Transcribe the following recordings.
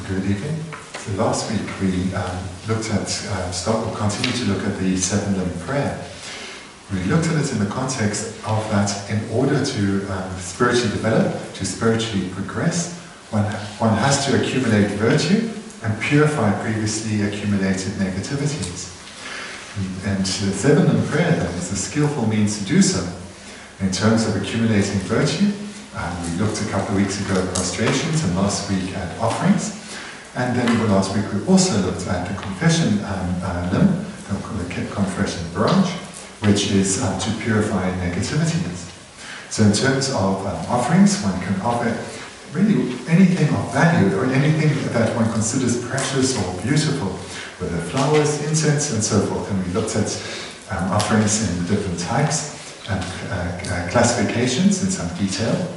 Good evening. So last week we looked at, we'll continue to look at the seven limb prayer. We looked at it in the context of that in order to spiritually develop, to spiritually progress, one has to accumulate virtue and purify previously accumulated negativities. And the seven limb prayer then is a skillful means to do so. In terms of accumulating virtue, we looked a couple of weeks ago at prostrations and last week at offerings. And then last week we also looked at the confession limb, the confession branch, which is to purify negativities. So in terms of offerings, one can offer really anything of value or anything that one considers precious or beautiful, whether flowers, incense and so forth. And we looked at offerings in different types and classifications in some detail.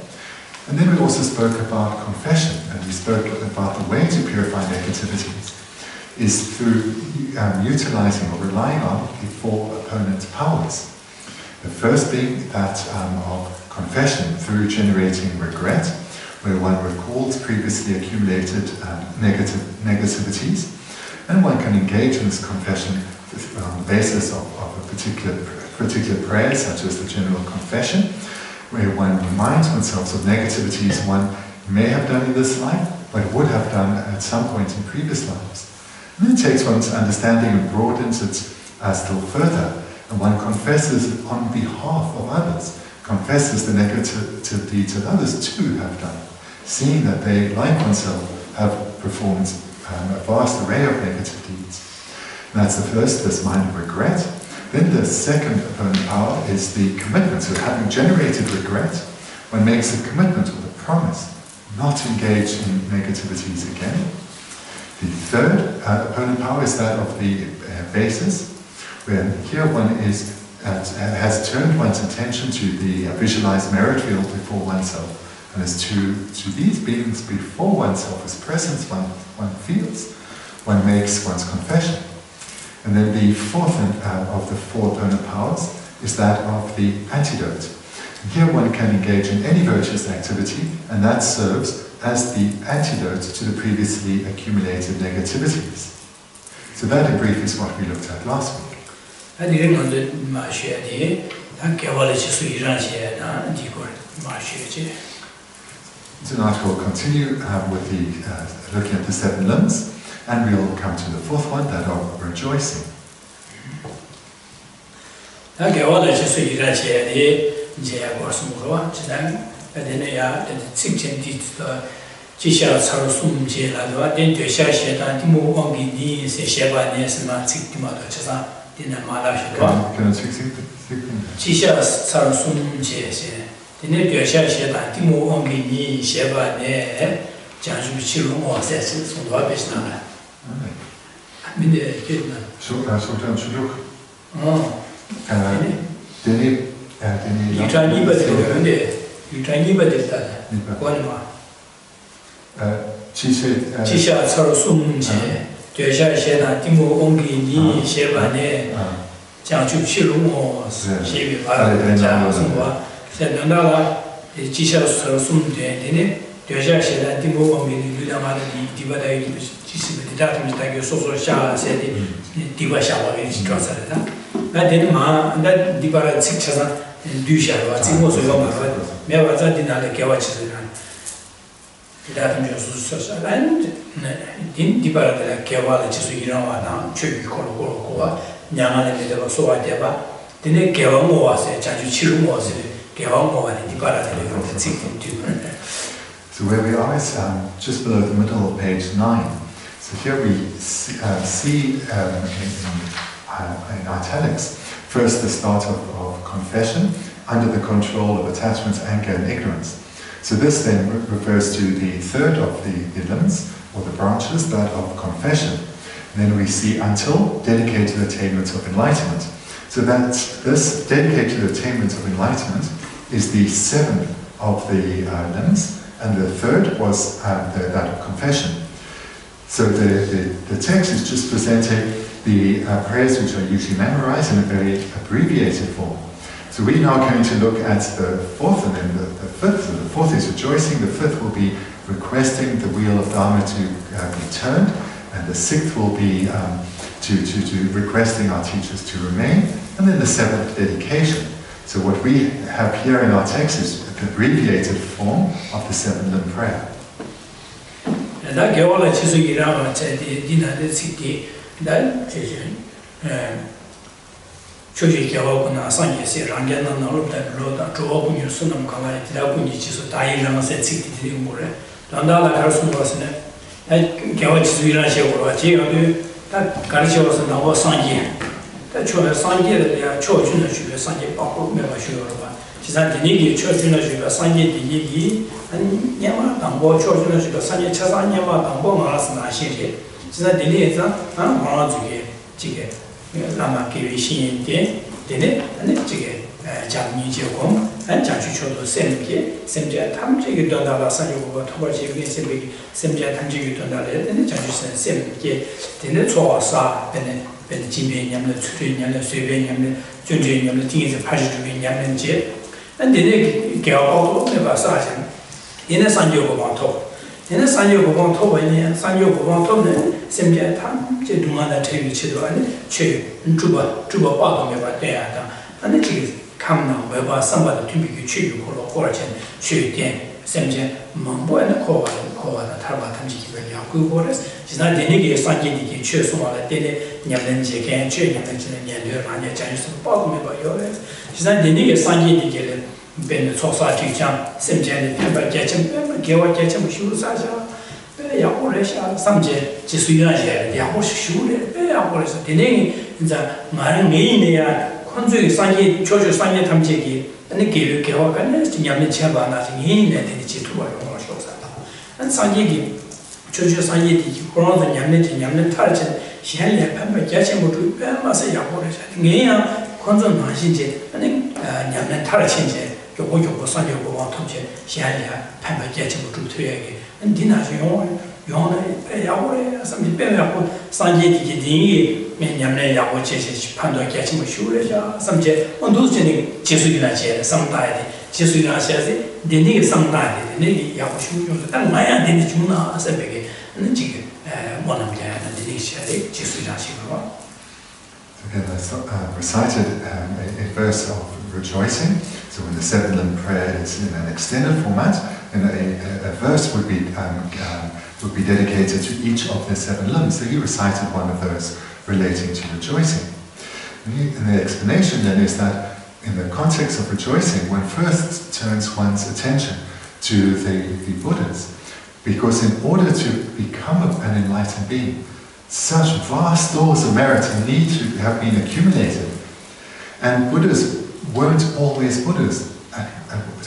And then we also spoke about confession, and we spoke about the way to purify negativities is through utilizing or relying on the four opponent powers. The first being that of confession through generating regret, where one recalls previously accumulated negativities, and one can engage in this confession on the basis of a particular prayer, such as the general confession, where one reminds oneself of negativities one may have done in this life, but would have done at some point in previous lives. And then it takes one's understanding and broadens it still further, and one confesses on behalf of others, confesses the negative deeds that others too have done, seeing that they, like oneself, have performed a vast array of negative deeds. And that's the first, this mind of regret. Then the second opponent power is the commitment. So having generated regret, one makes a commitment or the promise not to engage in negativities again. The third opponent power is that of the basis, where here one has turned one's attention to the visualized merit field before oneself, and as to these beings before oneself, as presence one feels, one makes one's confession. And then the fourth of the four opponent powers is that of the antidote. And here one can engage in any virtuous activity, and that serves as the antidote to the previously accumulated negativities. So that in brief is what we looked at last week. Tonight we'll continue with the looking at the seven limbs. And we'll come to the fourth one, that of rejoicing. Geshe Thubten Rabten Gyatso Chilungo Shebi Baraja Sungwa Senandala Geshe Thubten Geshe Thubten Rabten Lama Tibetan Tibetan Tibetan Soso Sha said Diva Shawa is translated. That didn't that Diva Sixers do shall was also never that in the Gyatso. That means and in Tibet, Kevala Chisuina, Chuki Kolokoa, Yamana Medeva Soa Deba, then Kevamo was a Chachu was Kevamo and Tibet 62. So where we are is just below the middle of page 9. So here we see in italics, first the start of confession under the control of attachment, anger and ignorance. So this then refers to the third of the limbs, or the branches, that of confession. And then we see until dedicated to the attainment of enlightenment. So that this dedicated to the attainment of enlightenment is the seventh of the limbs, and the third was that of confession. So the text is just presenting the prayers which are usually memorized in a very abbreviated form. So we're now going to look at the fourth and then the fifth. So the fourth is rejoicing, the fifth will be requesting the wheel of Dharma to be turned, and the sixth will be to requesting our teachers to remain, and then the seventh, dedication. So what we have here in our text is the abbreviated form of the seven-limb prayer. Choji Kawakuna, Sanya, Rangana, Loda, Joabu, Sonam, Kala, Tilakunji, Dai Lama said 60 more. Landala Carson was in it. Kawachi Rashi, that Garcia was an hour Sanya. That Chola Sanya, they are children should be Sanya Papu, never sure. She's at the Nigi, children should be Sanya, the Yigi, and Yama, and boy children should be Sanya Chazanyama, and Bomas, and Ashi. She's at the Liza, and Morazuke, Lama gave Shin, did and then Jami Jogom, and Jachu Semke, Semja Tamji Dondala Sanyo, Tobaji, Semja Tamji Dondala, and the Jachu Semke, then the Tosa, Ben Jimmy Yam, the Turin, the Subian, Junjin, the Tings of Pajin Yam and Jet, and then they gave out the Bassan in a Sanyo on top. In a Sanyo on top, and Sanyo on top, Semja Tam, Jedumana Tavi Chidwan, Che, Juba bottom about there, and the cheese come now, whereby somebody to be cheap or origin, Che, Semja, Mambo and the Kova, the Tarbatanji, Yaku waters. She's not the Niggy, Sanji, Che, Sumala, Dede, Yamanji, and Che, Yamanji, and Chinese bottom about yours. She's not the Niggy, Sanji, Ben the Sosa Chichan, Semja, and Getcham, Gawa Getcham, Shoes, Yahoresha, some jet, Chisuya, the Yahosh Shule, Yahoresha, the name in the Marinea, Konzu, Sanji, Chojo Sanya Tamjeki, and the Gil Kawaka, and Yamichaba, nothing in and the Chitua, and Sanji, Chojo Sanji, Bronze and Yamin Tarchan, she had a pamper Gyatso to Masa Yahoresha, Nia, Konzo Nashinje, and then Yamin Tarchan. Yoko Sanjo Tomche, she had a pamper Gyatso to 3 again. And Dina Yona, some Benapo, Sanji, Yamne Yaho, Pando Gyatso, Shura, some jet, on those Jesuina, some died, Jesuina says, the nigger some died, the nigger Yaho, and my aunt in the Juna, as a big, and the chicken, one of them, and the Jesuina. Again, that's recited a verse of rejoicing. So when the seven-limb prayer is in an extended format, and a verse would be dedicated to each of the seven limbs. So he recited one of those relating to rejoicing. And the explanation then is that in the context of rejoicing, one first turns one's attention to the Buddhas, because in order to become an enlightened being, such vast stores of merit need to have been accumulated. And Buddhas weren't always Buddhas. At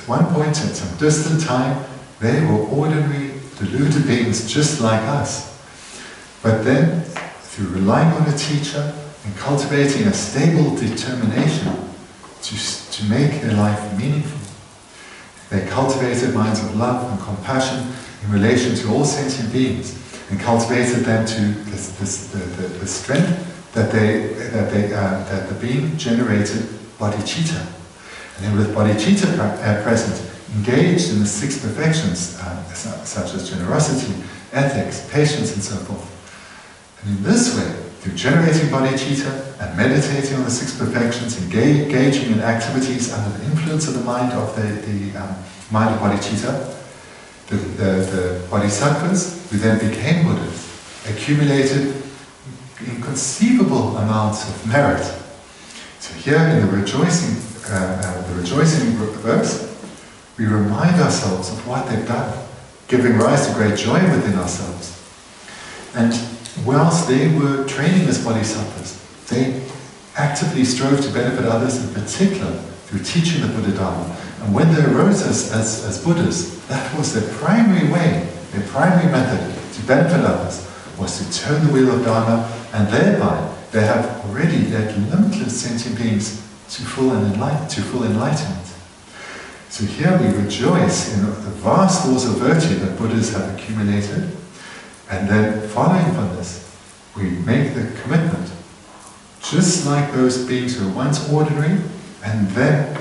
one point, at some distant time, they were ordinary, deluded beings just like us. But then, through relying on a teacher and cultivating a stable determination to make their life meaningful, they cultivated minds of love and compassion in relation to all sentient beings. and cultivated them to the strength that the being generated bodhicitta. And then with bodhicitta present, engaged in the 6 perfections, such as generosity, ethics, patience, and so forth. And in this way, through generating bodhicitta and meditating on the 6 perfections, engaging in activities under the influence of the mind of the mind of bodhicitta, the bodhisattvas, who then became Buddhas, accumulated inconceivable amounts of merit. So here in the rejoicing verse, we remind ourselves of what they've done, giving rise to great joy within ourselves. And whilst they were training as bodhisattvas, they actively strove to benefit others, in particular through teaching the Buddha Dharma. And when they arose as Buddhas, that was their primary way, their primary method to benefit others, was to turn the wheel of Dharma, and thereby they have already led limitless sentient beings to full enlightenment. So here we rejoice in the vast laws of virtue that Buddhas have accumulated, and then following from this, we make the commitment, just like those beings who were once ordinary, and then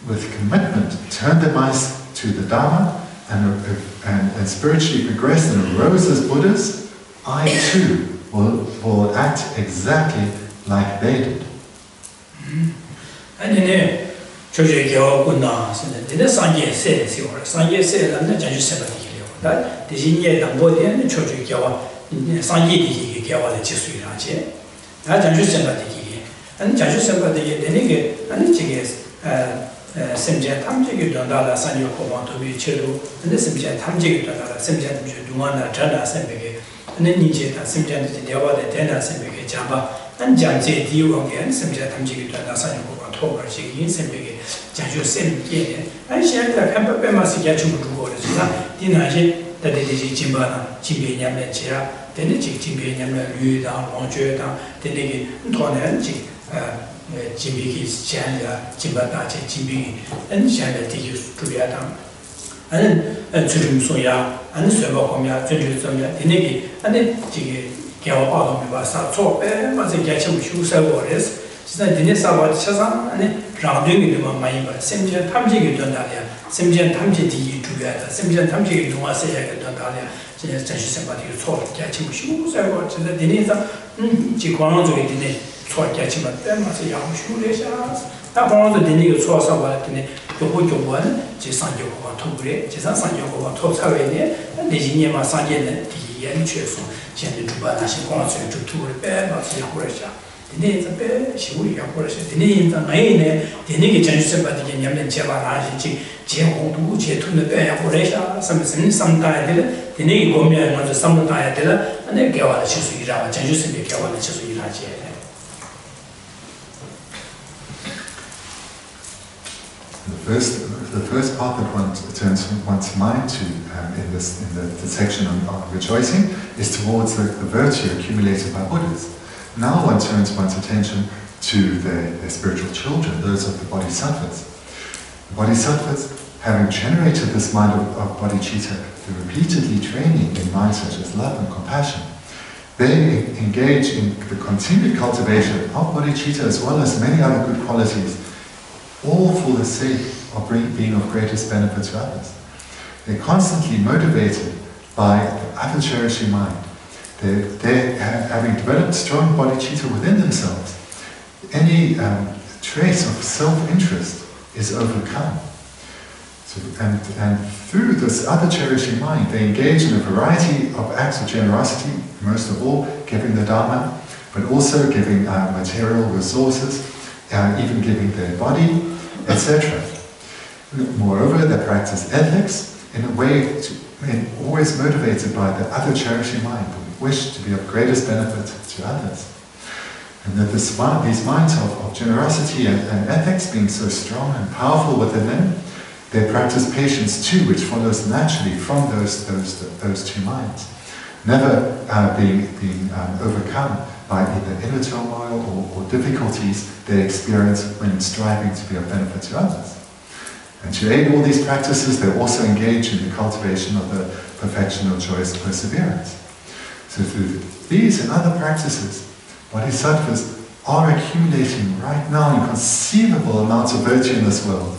with commitment turn their minds to the Dharma and spiritually progress and arose as Buddhas. I too will act exactly like they did. And then Choje Gyawa Guna, the Sanje says, Sanje says, and the Janju Sabati, that the Jinya Dambodian, Choje Gyawa, Sanje Gyawa, the Chisu Raje, Janju Sabati, and Janju Sabati, the Nigga, and the Chigas, Semja Tamjig Dondala, Sanyo Kovan to be Chilu, and the Semja Tamjig Dondala, Semja Dumana, Jana Sembege, and then Nijeta, Semja Dewa, the Tena Sembege Jamba, and Janze Dio again, Semja Tamjig Dondala, Sanyo Kovan, Toba, Shigin, Sembege, Janju Sem, and she had a Pemba Pemasi Gyatso to go to Dinaji, that it is Jimbana, Jimbe Yamachia, then the Jimbe Yamla, Luda, Lonjeta, then again, Tonanji. Jimbi is Chanda, Jimbatachi, Jimbi, and Chanda Tius to Yadam. And Tsurum Soya, and Subakomia, Tsuya, Tinegi, and then Gawabam Basa, so was a Gyatso Shusa Waters. She's not Dinesa Wat Shazam, and then Radung in Maiba, Semja Tamji Dondalia, Semja Tamji to Yada, Semja Tamji to Wasaya Dondalia, just somebody who thought Gyatso Shusa Waters, the Dinesa, Jiguanzo Dine. Gyatso must say, I'm sure they shall. That one of the Bendigo source of what the Hojo one, Jisanjo Togre, Jisan Sanjo Tosavene, and the Jinema Sanjan, the Yanchefu, Jen to Banashi concert to repair, not see Horesha. The name of the bear, she will have Horesha. The name of the main, the Nigga Jansen, Yaman Chavanaji, Jehu, Jetun the bear, Horesha, some diet, the Nigga Gomia, and the summer diet, and then Gawa Chisuira, Janjusin, the Gawa Chisuira. The first part that one turns one's mind to in the section on rejoicing is towards the virtue accumulated by Buddhas. Now one turns one's attention to their spiritual children, those of the bodhisattvas. The bodhisattvas, having generated this mind of bodhicitta through repeatedly training in minds such as love and compassion, they engage in the continued cultivation of bodhicitta as well as many other good qualities, all for the sake of being of greatest benefit to others. They're constantly motivated by the other cherishing mind. They're having developed strong bodhicitta within themselves. Any trace of self-interest is overcome. So, and through this other cherishing mind, they engage in a variety of acts of generosity, most of all giving the Dharma, but also giving material resources, even giving their body, etc. Moreover, they practice ethics in a way always motivated by the other cherishing mind, who wish to be of greatest benefit to others. And that these minds of generosity and ethics being so strong and powerful within them, they practice patience too, which follows naturally from those two minds, never being overcome by either inner turmoil or difficulties they experience when striving to be of benefit to others. And to aid all these practices, they also engage in the cultivation of the perfection of joyous perseverance. So through these and other practices, bodhisattvas are accumulating right now inconceivable amounts of virtue in this world,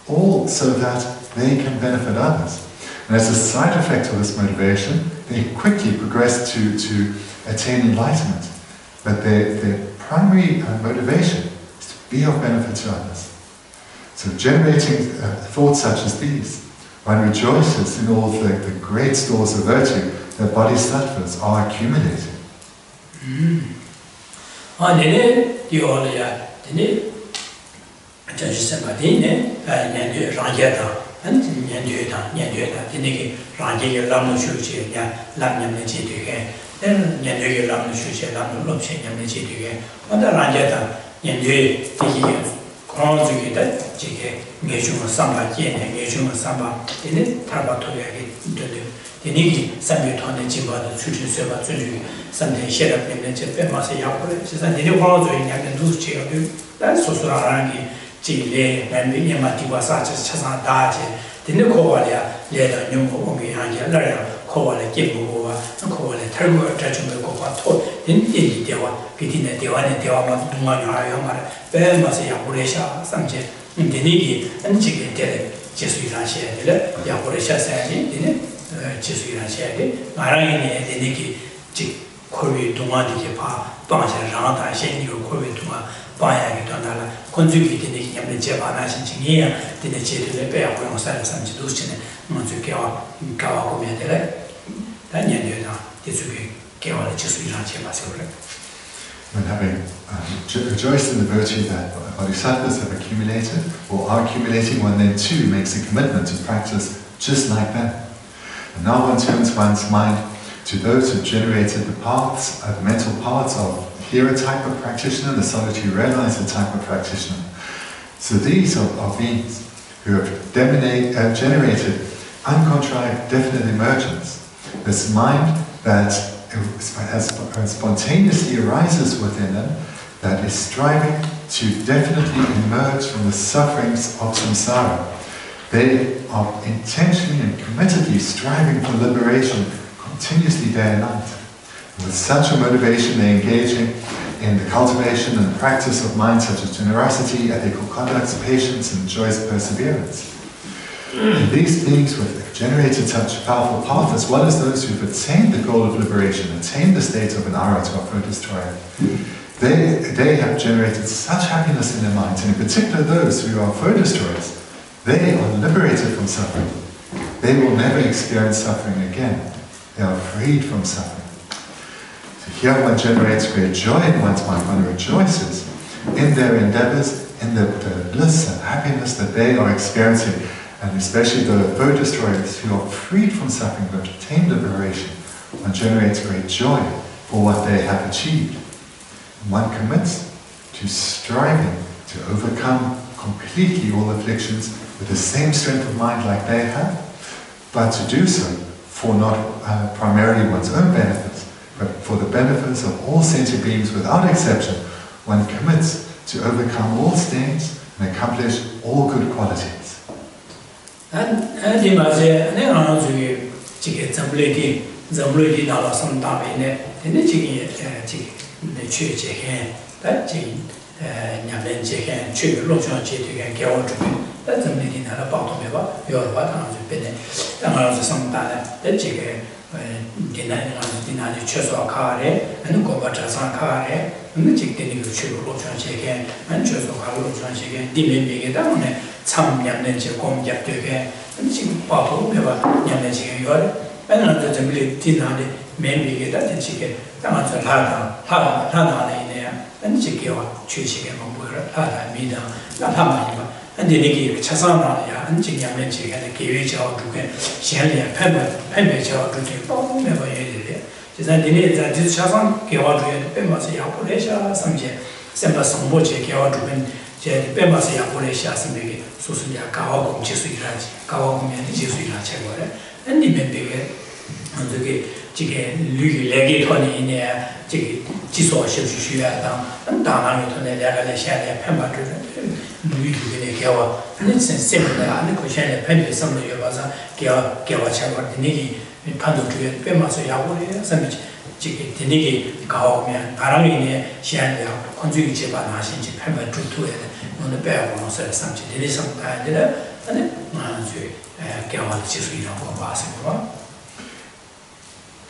all so that they can benefit others. And as a side effect of this motivation, they quickly progress to attain enlightenment. But their primary motivation is to be of benefit to others. So generating thoughts such as these, one rejoices in all the great stores of virtue that bodhisattvas are accumulating. When having rejoiced in the virtue that bodhisattvas have accumulated or are accumulating, one then too makes a commitment to practice just like them. And now one turns one's mind to those who generated the paths, the mental paths of here a type of practitioner, the solitary realizer type of practitioner. So these are beings who have generated uncontrived definite emergence, this mind that spontaneously arises within them, that is striving to definitely emerge from the sufferings of samsara. They are intentionally and committedly striving for liberation continuously day and night. And with such a motivation, they engage in the cultivation and practice of minds such as generosity, ethical conduct, patience, and joyous perseverance. And these beings who have generated such a powerful path, as well as those who have attained the goal of liberation, attained the state of an arhat or foe destroyer, they have generated such happiness in their minds, and in particular those who are foe destroyers, they are liberated from suffering. They will never experience suffering again. They are freed from suffering. So here one generates great joy in one's mind, one rejoices in their endeavors, in the bliss and happiness that they are experiencing. And especially the foe destroyers who are freed from suffering, who have attained liberation, one generates great joy for what they have achieved. One commits to striving to overcome completely all afflictions with the same strength of mind like they have, but to do so for not primarily one's own benefits, but for the benefits of all sentient beings without exception. One commits to overcome all stains and accomplish all good qualities. And the Maze, and then I was chicken, Zamblady, Nala, some Damine, and the chicken, the church again, that chicken, Yaman chicken, chicken, Lobsang chicken, Gyatso, that's a meeting at a bottom of your bottom of the penny. And I was some data, that chicken, dinner, Cheswa car, and go back to some car, and the chicken, Lobsang chicken, and Cheswa Lobsang chicken, didn't make it down there. Some Yamlenche come get to again, and she bottle never Yamlenche got it. And another dinner, maybe get that chicken, and answer Lada in there, and she gave a chicken on Lada, Mida, Lama, and then they gave Chasana, and Yamlenche, and they gave each other to get Shelly and Pembe child to take bottle never ate it. She said, that this Chasan gave out to it, Pemas Yapolesia, some jet, send us some more check out to win. Pemas Yapolesia, some big. Susunya Kawagum Jesuiraj, Kawagum and Jesuiraj, and the Membig and the chicken, Legate honey in there, Jiso Shushuya, and Dana to the Lagasha, Pemba, Luigi, and it's similar, and the question, Pembe, some of your Gawa Chavar, the Niki, and Pando to Pemas Yapolesia, some 지금 되게 가오면 나랑이네 시안이야 건조기 제반 하신지 팔만 주투에 오늘 배우는 서 삼지 되게 상태인데 아니 아주 개월 지수이라고 봐서요.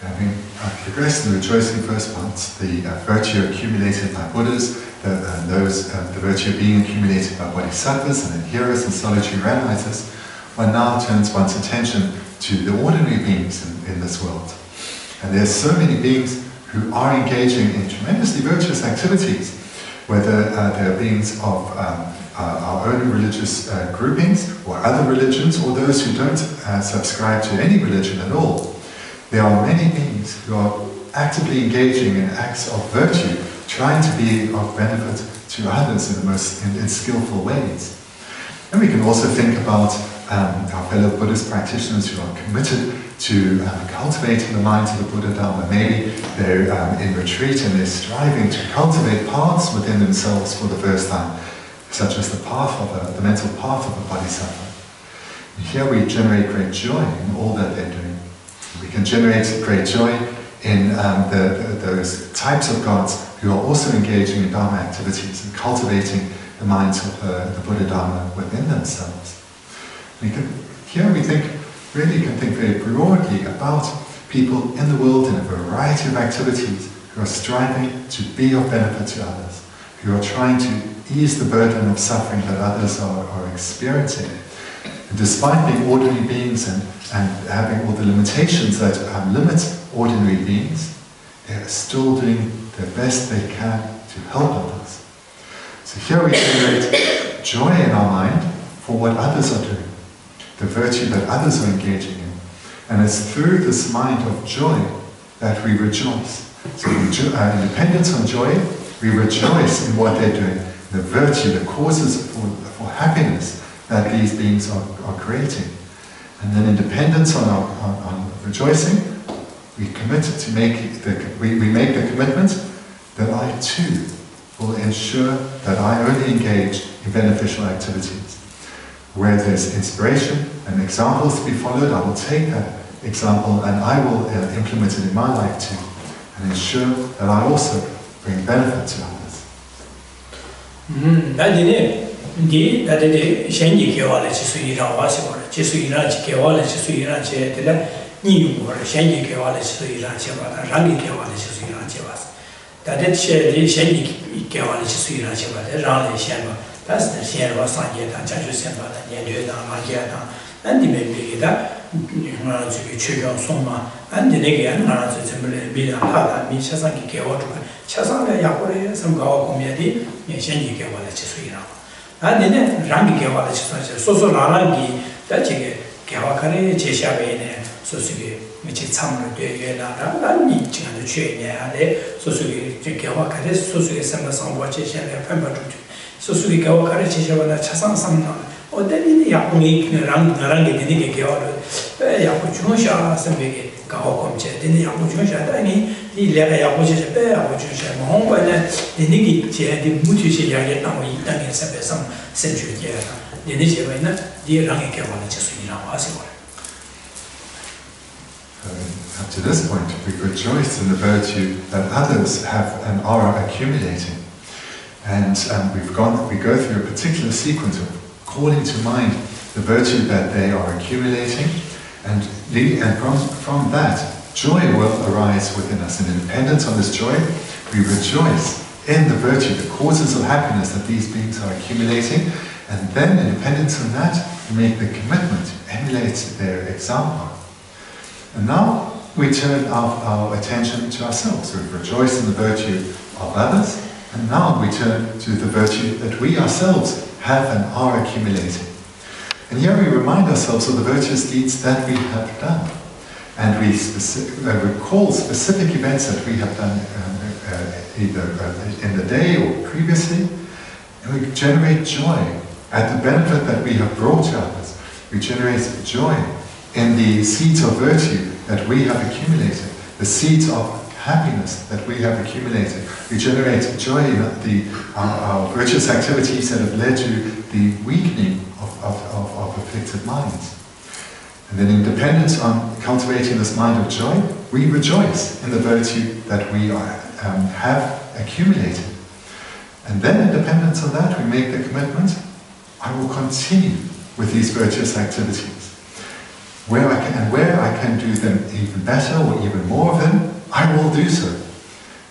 Having progressed in the rejoicing first parts, the virtue accumulated by Buddhas, the virtue being accumulated by bodhisattvas and adherers and solitary realizers, one now turns one's attention to the ordinary beings in this world. And there's so many beings who are engaging in tremendously virtuous activities, whether they're beings of our own religious groupings or other religions, or those who don't subscribe to any religion at all. There are many beings who are actively engaging in acts of virtue, trying to be of benefit to others in skillful ways. And we can also think about our fellow Buddhist practitioners who are committed to cultivating the minds of the Buddha Dharma. Maybe they're in retreat and they're striving to cultivate paths within themselves for the first time, such as the mental path of a bodhisattva. And here we generate great joy in all that they're doing. We can generate great joy in those types of gods who are also engaging in Dharma activities and cultivating the minds of the Buddha Dharma within themselves. Here we really can think very broadly about people in the world in a variety of activities who are striving to be of benefit to others, who are trying to ease the burden of suffering that others are experiencing. And despite being ordinary beings and having all the limitations that limit ordinary beings, they are still doing their best they can to help others. So here we generate joy in our mind for what others are doing, the virtue that others are engaging in. And it's through this mind of joy that we rejoice. So in dependence on joy, we rejoice in what they're doing, the virtue, the causes for happiness that these beings are creating. And then in dependence on rejoicing, we commit to make the commitment that I too will ensure that I only engage in beneficial activities. Where there's inspiration and examples to be followed, I will take that example and I will implement it in my life too, and ensure that I also bring benefit to others. and the baby that Sonam and the again, Bida, Mishasanki Kewa, Chasanga Yapore, some Gawa community, Shenji Kewa Chisuina. And then Rangi Kewa Soso Rangi, that Kawakare, Cheshabene, Sosugi, which is some Rana, and Chin, Sosugi, Kawakare, Sosugi, some watches and a pember. Sosugi Kawakare, Cheshabana, Chasan. O then the Yapuni Rangi didn't get out of Yapuchusha, some big Kahokomche, then the Yapuchusha, the Lera Yapucha Bear, which is home by the Nigi, the Mutushi Yagam, in some century. The Nijavana, the Rangi Kawalaches in our Up to this point, we rejoice in the virtue that others have and are accumulating. And we go through a particular sequence of calling to mind the virtue that they are accumulating, and from that, joy will arise within us. And in dependence on this joy, we rejoice in the virtue, the causes of happiness that these beings are accumulating, and then in dependence on that, we make the commitment to emulate their example. And now we turn our attention to ourselves. We rejoice in the virtue of others, and now we turn to the virtue that we ourselves have and are accumulating. And here we remind ourselves of the virtuous deeds that we have done. And we recall specific events that we have done either in the day or previously. And we generate joy at the benefit that we have brought to others. We generate joy in the seeds of virtue that we have accumulated, the seeds of happiness that we have accumulated. We generate joy in our virtuous activities that have led to the weakening of afflicted minds. And then in dependence on cultivating this mind of joy, we rejoice in the virtue that we have accumulated. And then, in dependence on that, we make the commitment, I will continue with these virtuous activities. Where I can do them even better or even more of them, I will do so.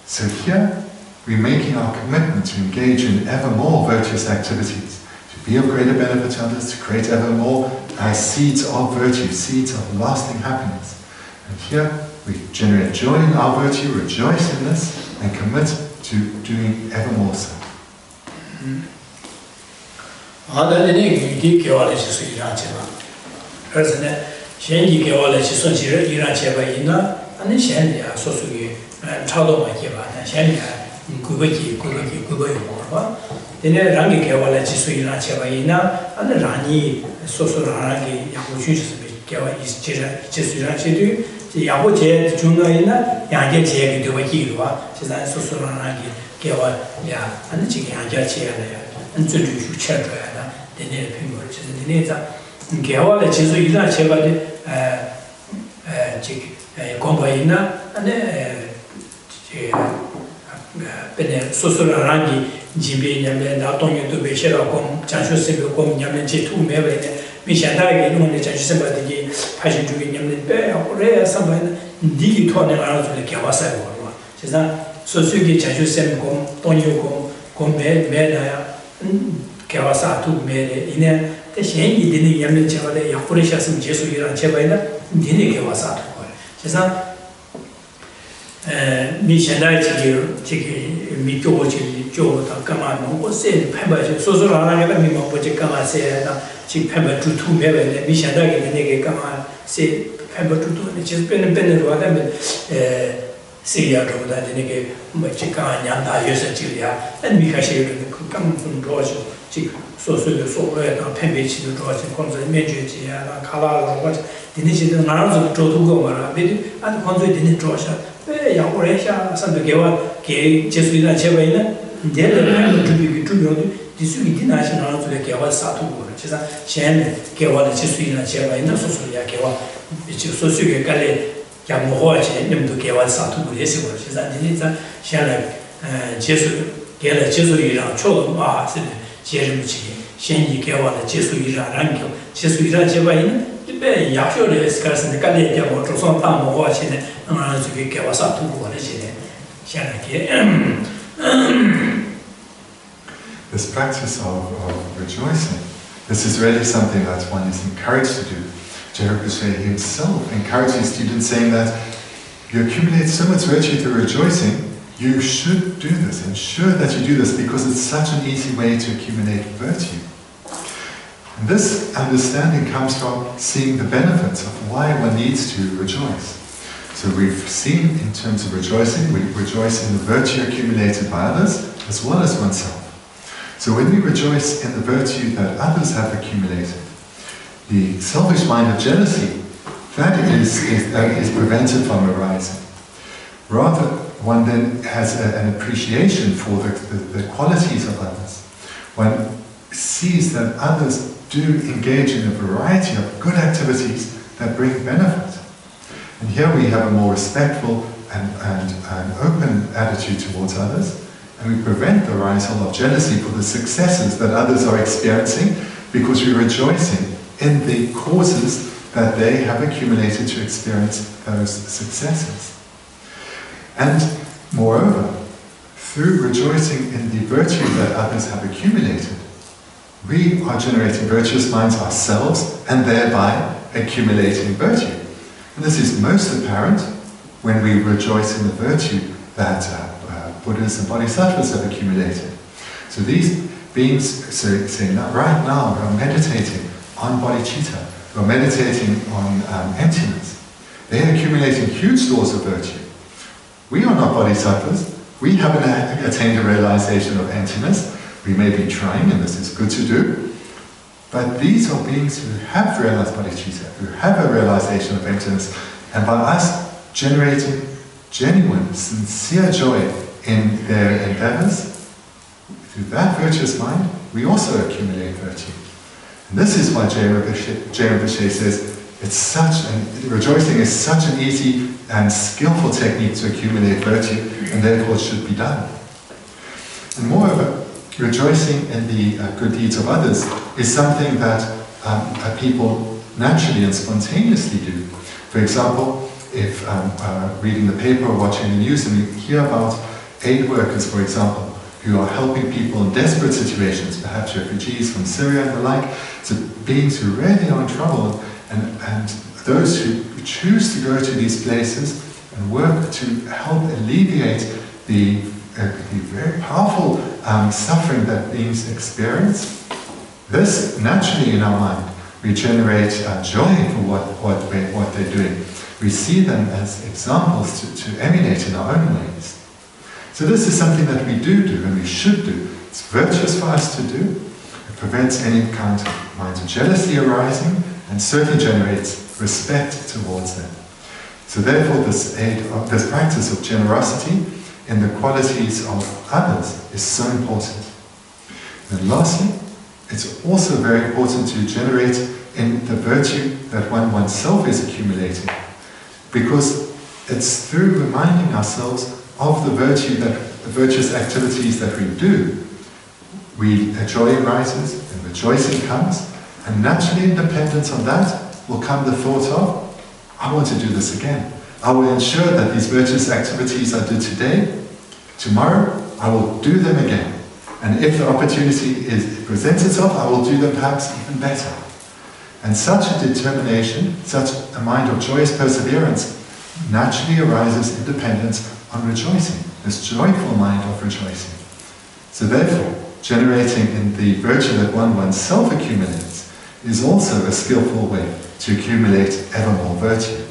So here, we're making our commitment to engage in ever more virtuous activities, to be of greater benefit to others, to create ever more seeds of virtue, seeds of lasting happiness. And here, we generate joy in our virtue, rejoice in this, and commit to doing ever more so. This practice of rejoicing, this is really something that one is encouraged to do. Geshe himself encourages students, saying that you accumulate so much virtue through rejoicing, you should do this, ensure that you do this, because it's such an easy way to accumulate virtue. And this understanding comes from seeing the benefits of why one needs to rejoice. So we've seen, in terms of rejoicing, we rejoice in the virtue accumulated by others, as well as oneself. So when we rejoice in the virtue that others have accumulated, the selfish mind of jealousy, that is prevented from arising. Rather, one then has an appreciation for the qualities of others. One sees that others do engage in a variety of good activities that bring benefit. And here we have a more respectful and open attitude towards others, and we prevent the arisal of jealousy for the successes that others are experiencing, because we're rejoicing in the causes that they have accumulated to experience those successes. And moreover, through rejoicing in the virtue that others have accumulated, we are generating virtuous minds ourselves and thereby accumulating virtue. And this is most apparent when we rejoice in the virtue that Buddhas and Bodhisattvas have accumulated. So these beings, say right now, who are meditating on bodhicitta, who are meditating on emptiness, they are accumulating huge stores of virtue. We are not bodhisattvas. We haven't attained a realization of emptiness. We may be trying, and this is good to do. But these are beings who have realized bodhicitta, who have a realization of emptiness, and by us generating genuine, sincere joy in their endeavors, through that virtuous mind, we also accumulate virtue. And this is why Geshe says, rejoicing is such an easy and skillful technique to accumulate virtue, and therefore it should be done. And moreover, rejoicing in the good deeds of others is something that people naturally and spontaneously do. For example, if reading the paper or watching the news and you hear about aid workers, for example, who are helping people in desperate situations, perhaps refugees from Syria and the like, so beings who really are in trouble, and those who choose to go to these places and work to help alleviate the very powerful suffering that beings experience, this naturally in our mind we generate joy for what they're doing. We see them as examples to emulate in our own ways. So this is something that we do and we should do. It's virtuous for us to do. It prevents any kind of minds of jealousy arising and certainly generates respect towards them. So therefore this practice of generosity in the qualities of others is so important. And lastly, it's also very important to generate in the virtue that oneself is accumulating, because it's through reminding ourselves of the virtuous activities that we do, joy arises and rejoicing comes, and naturally in dependence on that will come the thought of, I want to do this again. I will ensure that these virtuous activities I did today, tomorrow I will do them again. And if the opportunity presents itself, I will do them perhaps even better. And such a determination, such a mind of joyous perseverance, naturally arises in dependence on rejoicing, this joyful mind of rejoicing. So therefore, generating in the virtue that oneself accumulates is also a skillful way to accumulate ever more virtue.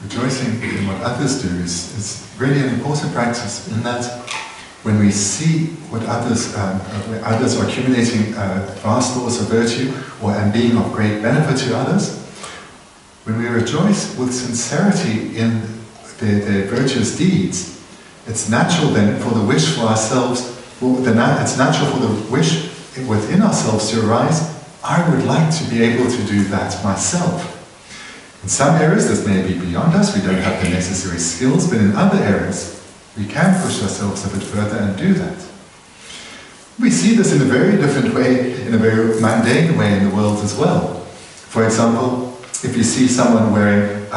Rejoicing in what others do is really an important practice, in that when we see what others are accumulating vast stores of virtue and being of great benefit to others, when we rejoice with sincerity in their virtuous deeds, it's natural then for the wish for ourselves, it's natural for the wish within ourselves to arise, I would like to be able to do that myself. In some areas this may be beyond us, we don't have the necessary skills, but in other areas we can push ourselves a bit further and do that. We see this in a very different way, in a very mundane way in the world as well. For example, if you see someone wearing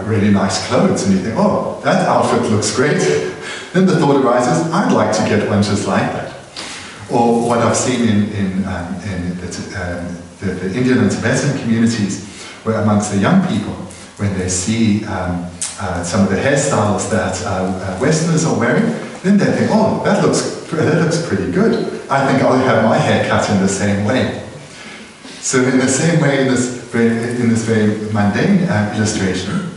really nice clothes and you think, oh, that outfit looks great, then the thought arises, I'd like to get one just like that. Or what I've seen in the Indian and Tibetan communities, where amongst the young people, when they see some of the hairstyles that Westerners are wearing, then they think, oh, that looks pretty good. I think I'll have my hair cut in the same way. So in the same way, in this very mundane illustration,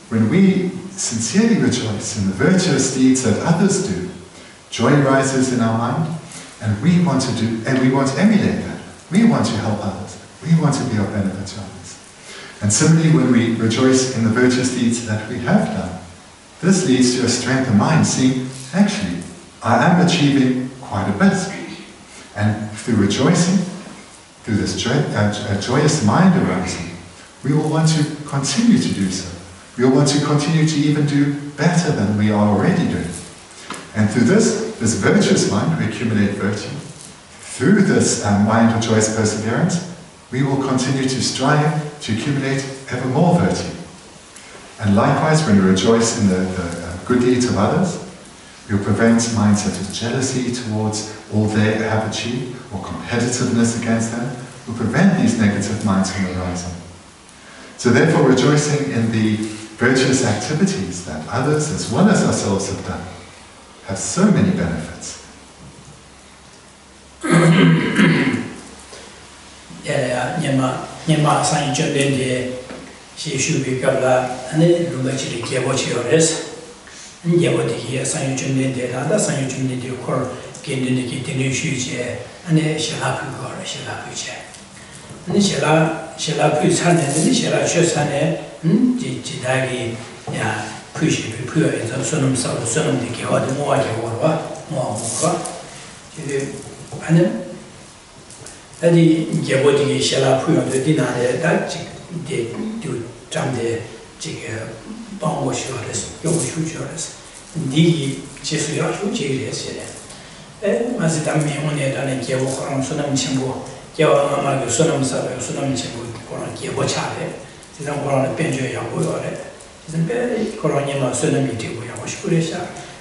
when we sincerely rejoice in the virtuous deeds that others do, joy rises in our mind, and we want to emulate that. We want to help others. We want to be of benefit to others. And similarly, when we rejoice in the virtuous deeds that we have done, this leads to a strength of mind, seeing, actually, I am achieving quite a bit. And through rejoicing, through this joyous mind arising, we will want to continue to do so. We will want to continue to even do better than we are already doing. And through this virtuous mind, we accumulate virtue. Through this mind of joyous perseverance, we will continue to strive to accumulate ever more virtue. And likewise, when we rejoice in the good deeds of others, we will prevent minds such as jealousy towards all they have achieved, or competitiveness against them. We will prevent these negative minds from arising. So therefore, rejoicing in the virtuous activities that others, as well as ourselves, have done, have so many benefits. Nyama sanyi chöndende shi shubi kabla ane lumba chiri gyabo chiyores. Gyabo diki sanyi chöndende da sanyi chöndende kor gendende ki tenu shuji ane shela pu kor shela pu che. Ane shela pu chane ane shela chö chane jidagi ya pu shi pu ya izo sonam sabu sonam diki wadi muwa gyabo muwa ane Adi gyabodi shela puyon de dinare da de du jamde jige bango shores yogo shures di jesu ya shu jige sele mazita mi one da ne gyabo koran sonam chimbo gyabo ma ge sonam sa ge sonam chimbo koran gyabo chare 지금 거라는 변조에 양보요래 지금 배 거라니만 쓰는 미티고 양보 싶으래샤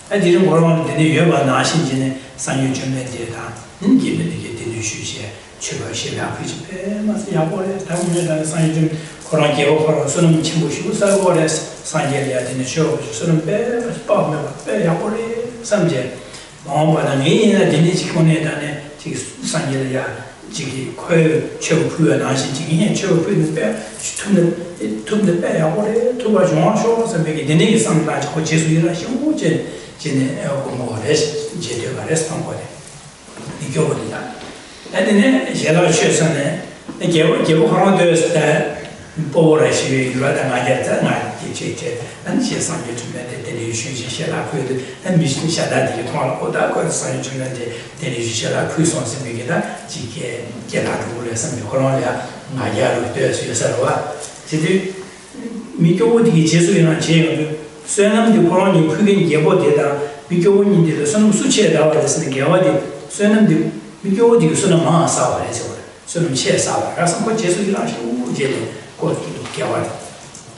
아디는 거라는 데네 여바 나신지네 상유 준비에 다 인기는 이게 되는 수시에 최고시 앞이지 배 맞아 양보래 다음에 상유 좀 거란 개고 거란 쓰는 친구시고 살고래 상계해야 되는 쇼 쓰는 배 빠면 배 양보래 삼제 마음보다 내나 되는 지코네다네 지금 상계해야 지기 거의 최고 부여나신 지기에 최고 부여는 배 tumde pe ya ore tuba jong sho se me de ne sang la ko jesu ira shi mo je ne ko mo res je de ba res tan ko de ni ko de da e ne je la che sa ne ke ko ha de sta po re shi yu la da ma ya ta na ki che an che sang ye tu me de ne shi je la ko de an mi shi sha da de ko la ko da ko sang ye tu me de ne shi la ku son se me ge da ji ke la ru le sa me ko la ma ya ru de shi sa wa 지금 미교원이 제수에는 제가 수행하는 거라니 크게 예보되다 미교원인들 선음 수치에 나와서 개와디 수행하는 미교원이 수는 마 사와래서 수는 체 사와 그래서 그 제수이랑 우제도 그 개와디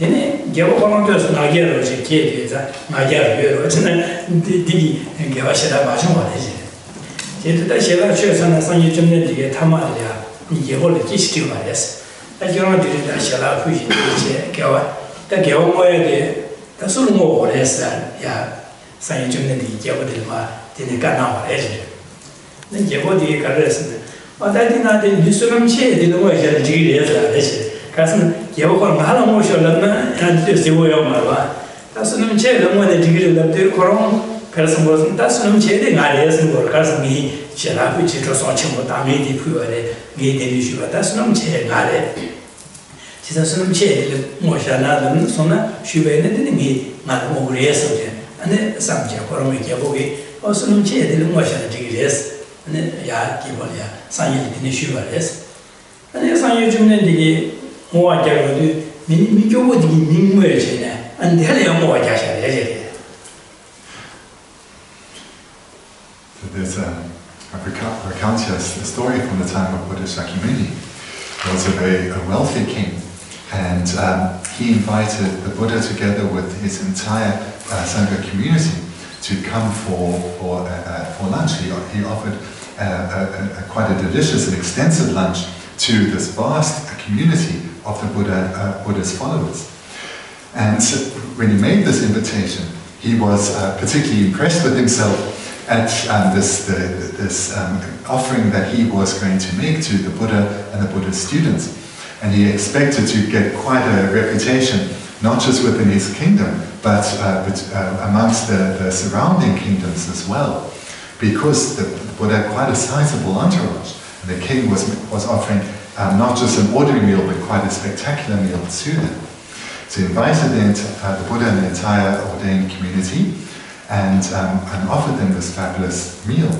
얘네 개보관한테서 나게로 이제 개에서 나게로 저는 디디 개와시다 맞은 거 같아지 제가 제가 최선을 상이 좀 내게 담아야 예보를 기시키고 말했어 결혼 들이다 샤라 푸시 이제 개와 다 개와 뭐야 돼 다술 뭐 오래서 야 사인 좀 내기 개보들 마 되게 까나 말해지 내 개보디 가르스네 와다디나데 미스럼 체 되는 거 이제 지리에서 되지 가서 개보가 하나 뭐 쇼라나 한테 세워요 말와 다스는 체 너무네 지리를 잡대 그런 그래서 무슨 다스는 체에 나래서 걸 가서 미 샤라 푸시 저 소치고 담에디 푸어래 게 되는 쇼가 다스는 체 나래 지금 수능 체를 모셔나는 소나 슈베는 게 나도 모르겠어. 근데 삼제 그러면 이게 보기 수능 체를 모셔는 되게스. 근데 야 기본이야. 상이 되는 슈베스. 근데 상이 주는 되게 모아자로도 미교보디 민무에지네. 안 되려 모아자셔야 되지. There's recount us a story from the time of Buddha Shakyamuni. There was a very wealthy king. And he invited the Buddha together with his entire Sangha community to come for lunch. He offered quite a delicious and extensive lunch to this vast community of the Buddha's followers. And when he made this invitation, he was particularly impressed with himself at this offering that he was going to make to the Buddha and the Buddha's students. And he expected to get quite a reputation, not just within his kingdom, but amongst the surrounding kingdoms as well. Because the Buddha had quite a sizable entourage, and the king was offering not just an ordinary meal, but quite a spectacular meal to them. So he invited the Buddha and the entire ordained community and offered them this fabulous meal.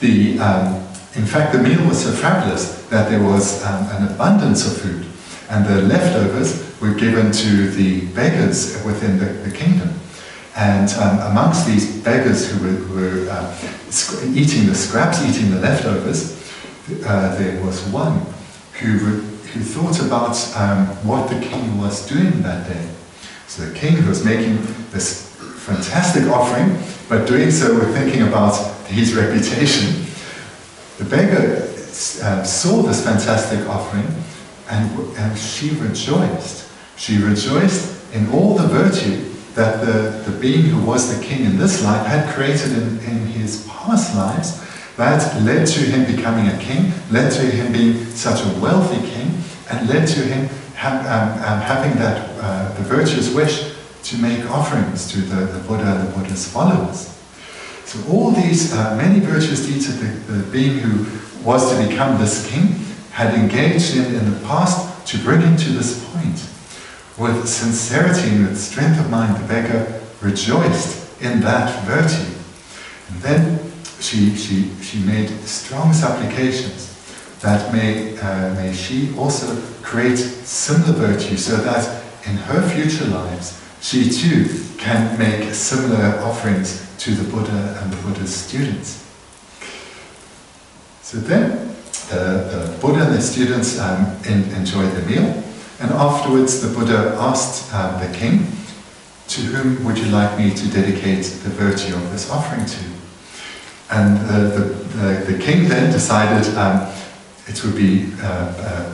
In fact, the meal was so fabulous that there was an abundance of food, and the leftovers were given to the beggars within the kingdom. And amongst these beggars who were eating the scraps, eating the leftovers, there was one who thought about what the king was doing that day. So the king was making this fantastic offering, but doing so with thinking about his reputation. The beggar saw this fantastic offering, and she rejoiced. She rejoiced in all the virtue that the being who was the king in this life had created in his past lives, that led to him becoming a king, led to him being such a wealthy king, and led to him having that the virtuous wish to make offerings to the Buddha and the Buddha's followers. So all these many virtuous deeds that the being who was to become this king had engaged in the past to bring him to this point. With sincerity and with strength of mind, the beggar rejoiced in that virtue. And then she made strong supplications that may she also create similar virtue, so that in her future lives she too can make similar offerings to the Buddha and the Buddha's students. So then the Buddha and the students enjoyed the meal, and afterwards the Buddha asked the king, "To whom would you like me to dedicate the virtue of this offering to?" And the king then decided it would be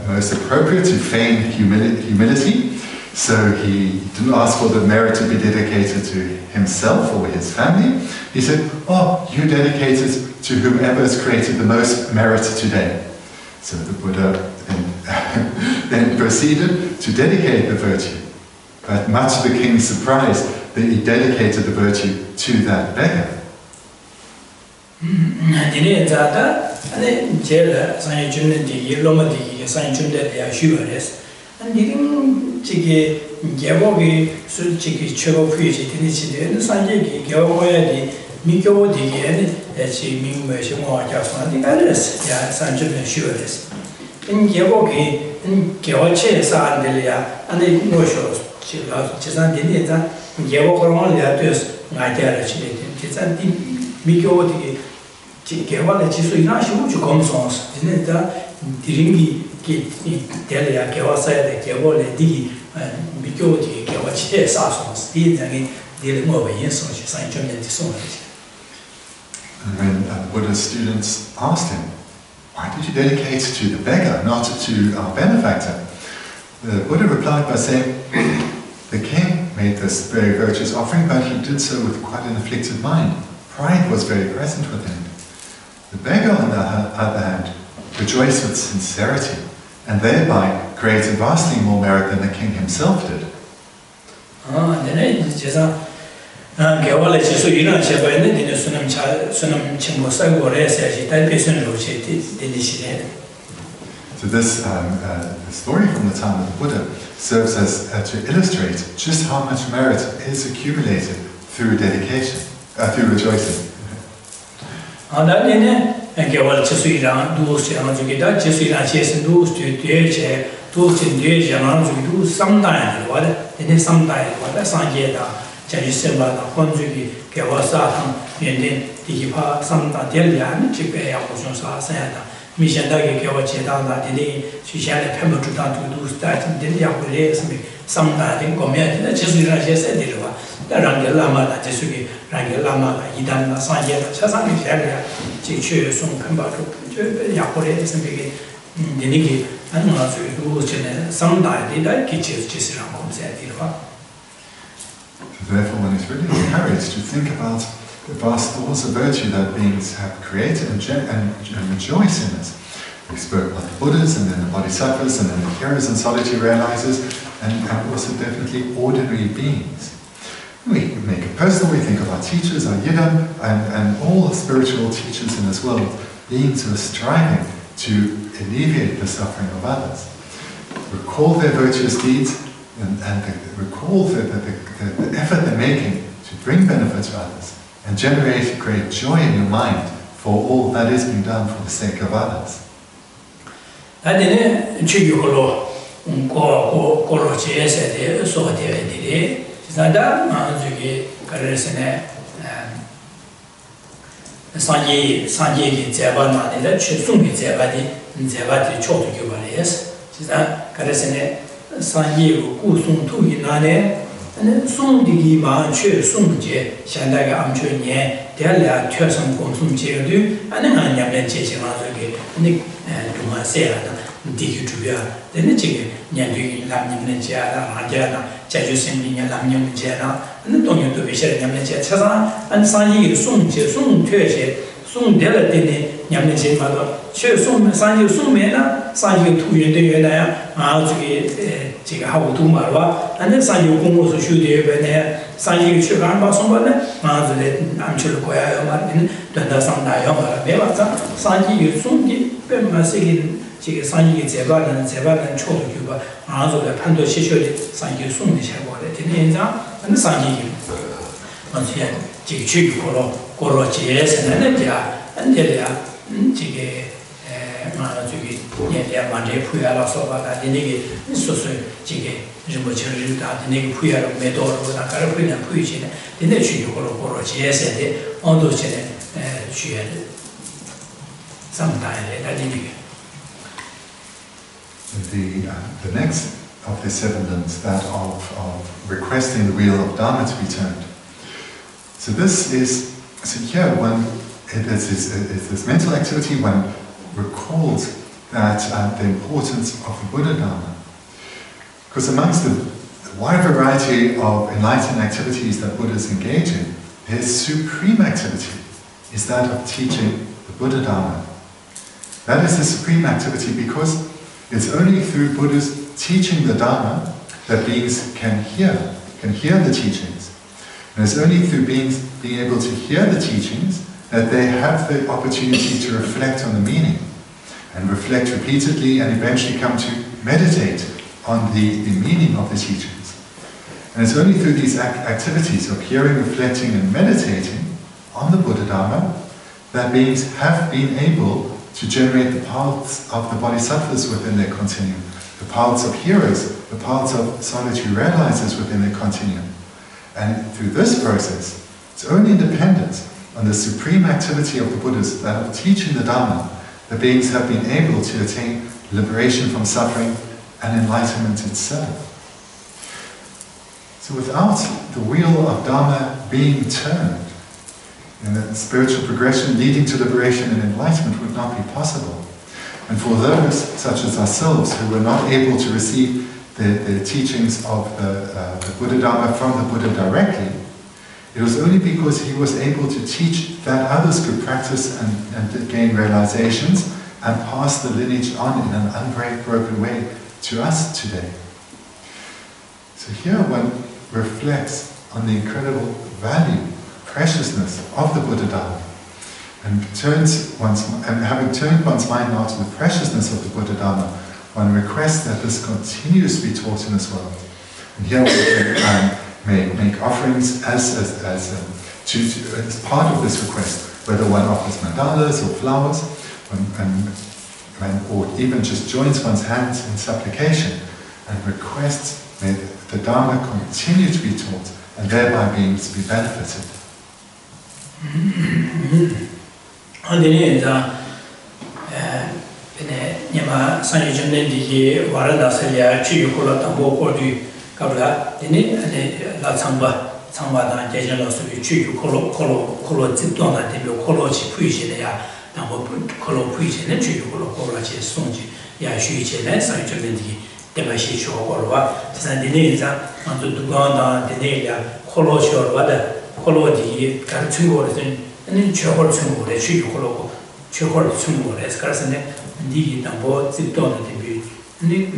most appropriate to feign humility. So he didn't ask for the merit to be dedicated to himself or his family. He said, "Oh, you dedicate it to whomever has created the most merit today." So the Buddha then proceeded to dedicate the virtue. But much to the king's surprise, that he dedicated the virtue to that beggar. And didn't Chigi Gavogi, Chigi Chofi, Tinich, Sanjaki, Gavoya, Miko Digi, and she mean just not the others, Sanjay and Shures. In Gavogi, in Gavoche, Sandelia, and the Moshos, Chisan Dinita, Gavoron, Latus, Nigeria, Chisan Miko Digi, Gavola Chisuna, she comes on, Dinita, Diringi. Delia Gavasa, Gavole, Digi, and Bigoti, Gavache, Sassons, dealing over Yenson, she signed German dissonance. And when the Buddha's students asked him, "Why did you dedicate to the beggar, not to our benefactor?" The Buddha replied by saying, "The king made this very virtuous offering, but he did so with quite an afflicted mind. Pride was very present within him. The beggar, on the other hand, rejoiced with sincerity, and thereby created vastly more merit than the king himself did." So this story from the time of the Buddha serves as to illustrate just how much merit is accumulated through dedication, through rejoicing. And Gaval Chisuiran, those Yanzuka, Chisuiran Chess, those to Deche, those in Deche, and do sometimes what, and sometimes what a Sanjeta, Chajisemba, Honzuki, Gavasatan, Yendin, Tikipa, Santa Delia, Chipea, Oshonsa, Santa, Mishandaki, Gavacheta, Dini, she shall have Pember to do that, and Delia will raise me sometimes in command, and Chisuiran said, the Rangel Lama, Jesuki, Rangel Lama, Idan, Sanjeta, Chasani, Chichu, Sung Pembato, Yapore, Sambiki, Deniki, and also sometimes they like kitchens, Chisiran comes at Ilva. Therefore, one is really encouraged to think about the vast stores of virtue that beings have created and rejoice in it. We spoke about the Buddhas, and then the Bodhisattvas, and then the heroes and solitary realizers, and also definitely ordinary beings. We make it personal, we think of our teachers, our yidam, and all the spiritual teachers in this world, beings who are striving to alleviate the suffering of others. Recall their virtuous deeds, and recall the effort they're making to bring benefit to others, and generate great joy in your mind for all that is being done for the sake of others. The next of the 7 limbs, that of requesting the wheel of Dharma to be turned. So this is, so here one, it's this mental activity, one recalls that the importance of the Buddha Dharma. Because amongst the wide variety of enlightened activities that Buddhas engage in, his supreme activity is that of teaching the Buddha Dharma. That is the supreme activity because it's only through Buddhas teaching the Dharma that beings can hear the teachings. And it's only through beings being able to hear the teachings that they have the opportunity to reflect on the meaning, and reflect repeatedly and eventually come to meditate on the meaning of the teachings. And it's only through these activities of hearing, reflecting and meditating on the Buddha Dharma that beings have been able to generate the paths of the Bodhisattvas within their continuum, the paths of heroes, the paths of solitary realizers within their continuum. And through this process, it's only independent on the supreme activity of the Buddhas, that of teaching the Dharma, that beings have been able to attain liberation from suffering and enlightenment itself. So without the wheel of Dharma being turned, and the spiritual progression leading to liberation and enlightenment would not be possible. And for those, such as ourselves, who were not able to receive the teachings of the Buddha Dharma from the Buddha directly, it was only because he was able to teach that others could practice and gain realizations and pass the lineage on in an unbroken way to us today. So here one reflects on the incredible value, preciousness of the Buddha Dharma, and having turned one's mind now to the preciousness of the Buddha Dharma, one requests that this continues to be taught in this world. And here we can make offerings as part of this request, whether one offers mandalas or flowers, or even just joins one's hands in supplication and requests may the Dharma continue to be taught and thereby beings be benefited. 콜로시어 와다 콜로디 간충고르든 아니 저걸 충고래 취고로 저걸 충고래 그래서네 니기 담보 집도는 되비 니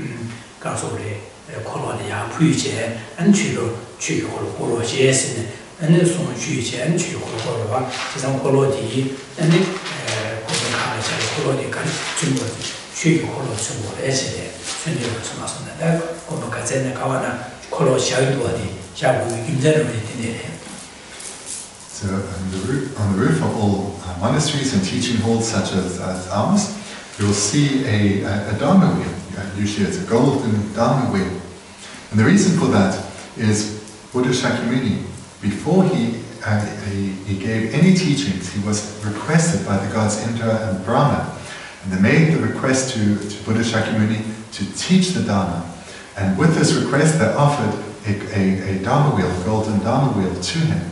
가서래 콜로디야 부이제 안취로 취고로 콜로시에스네 아니 손 취제 안취고로와 지상 콜로디 아니 고백하자 콜로디 간충고 취고로 충고래세 선생님을 말씀하셨는데 고백하자네 가와나 콜로시아도 어디 So on the roof of all monasteries and teaching halls such as ours, you'll see a Dharma wheel. Usually it's a golden Dharma wheel. And the reason for that is Buddha Shakyamuni, before he gave any teachings, he was requested by the gods Indra and Brahma. And they made the request to Buddha Shakyamuni to teach the Dharma. And with this request, they offered a Dharma wheel, a golden Dharma wheel to him.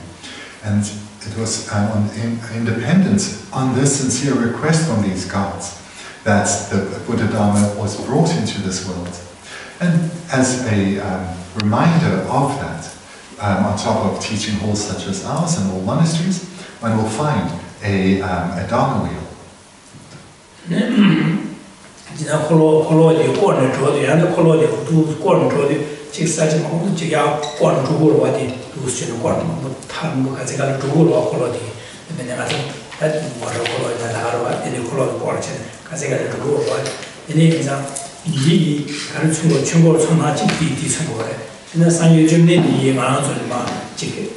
And it was on independence on this sincere request from these gods that the Buddha Dharma was brought into this world. And as a reminder of that, on top of teaching halls such as ours and all monasteries, one will find a Dharma wheel. 직사지 뭐 지가 권 주고로 와디 두스는 권 탐고 가지가 주고로 와 콜로디 내가 좀 뭐로 콜로디 나가로 와 이제 콜로디 꼴체 가지가 주고로 와 이제 그냥 이 가르친 거 친구로 전화지 뒤뒤 친구래 근데 상유 좀내 이 마음 좀마 지게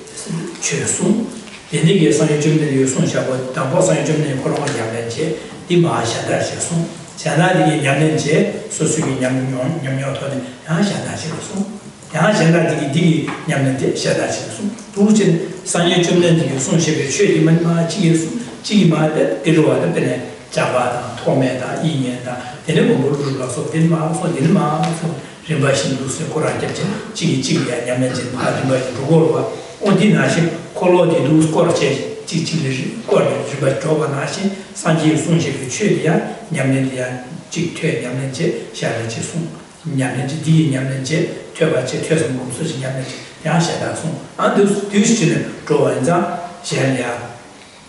최소 얘네게 상유 좀내 요송샤고 담보 상유 좀내 콜로디 양면제 디마샤다시송 자나디기 냠는제 소수기 냠녀토는 양샤다시로소 양샤다디기 디기 냠는제 샤다시로소 두진 상예 좀는지 손셰베 최디만 마 지게수 지마데 데로와데 베네 자바다 토메다 이년다 데네 모르르가서 덴마서 덴마서 림바신두스 코란테체 지기야 냠는제 파디바 두고로와 어디나시 콜로디 두스 코르체 지지르지 거를 주바 조바나시 산지 손셰베 최디야 냠는디야 직퇴 냠는제 샤르지 손 냠는제 디 냠는제 퇴바제 퇴선 공수지 냠는제 양샤다송 안도 뒤시는 조원자 샤리아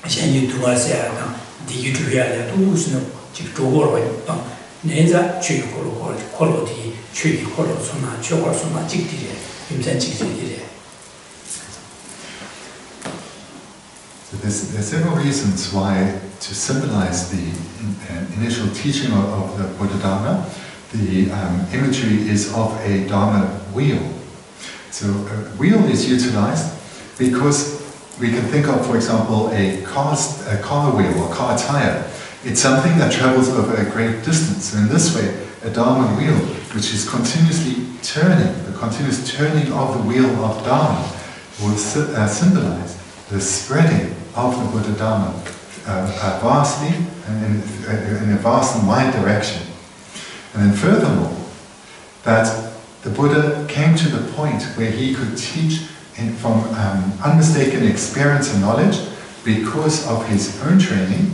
샤니 두와세야다 디유주야야 두스는 직 조고로 방 내자 취고로 콜로디 취기 콜로 소나 최고 소나 직디레 임산 직디레. There's several reasons why, to symbolize the initial teaching of the Buddha Dharma, the imagery is of a Dharma wheel. So a wheel is utilized because we can think of, for example, a car wheel or car tire. It's something that travels over a great distance. So in this way, a Dharma wheel, which is continuously turning, the continuous turning of the wheel of Dharma, will symbolize the spreading of the Buddha Dharma vastly and in a vast and wide direction. And then furthermore, that the Buddha came to the point where he could teach from unmistaken experience and knowledge because of his own training.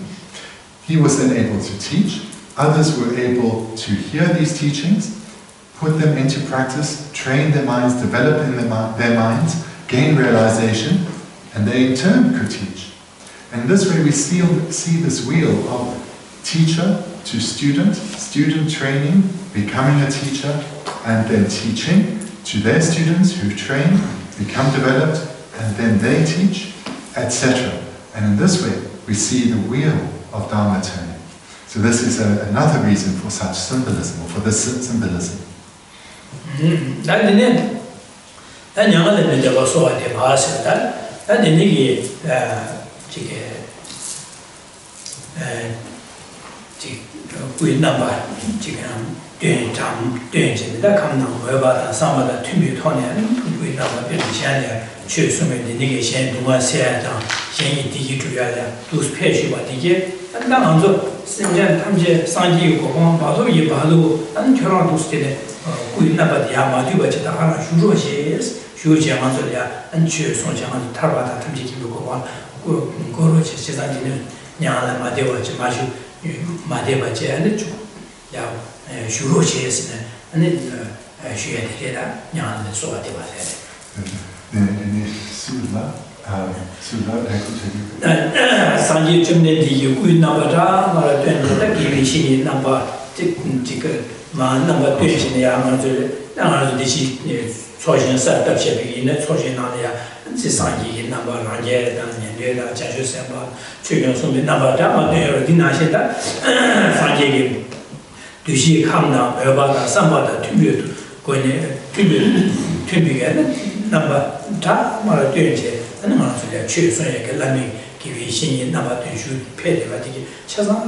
He was then able to teach. Others were able to hear these teachings, put them into practice, train their minds, develop in their minds, gain realization, and they in turn could teach. And this way we see this wheel of teacher to student, student training, becoming a teacher, and then teaching to their students who train, become developed, and then they teach, etc. And in this way we see the wheel of Dharma turning. So this is another reason for such symbolism, or for this symbolism. Sula, Sanji Jumne di Yu Nabata, Marathon, Givishi, number ticket, man, number 20, Trojan set up shipping in a Trojanalia, Sanji number, Ranger, and Geshe Thubten, Chicken, some number, Dama, Dinashita, Sanji. Do she come down about somebody tribute going tribute number top Marathon? And I'm going to choose a Lam Rim Text number to shoot pay the Chazan,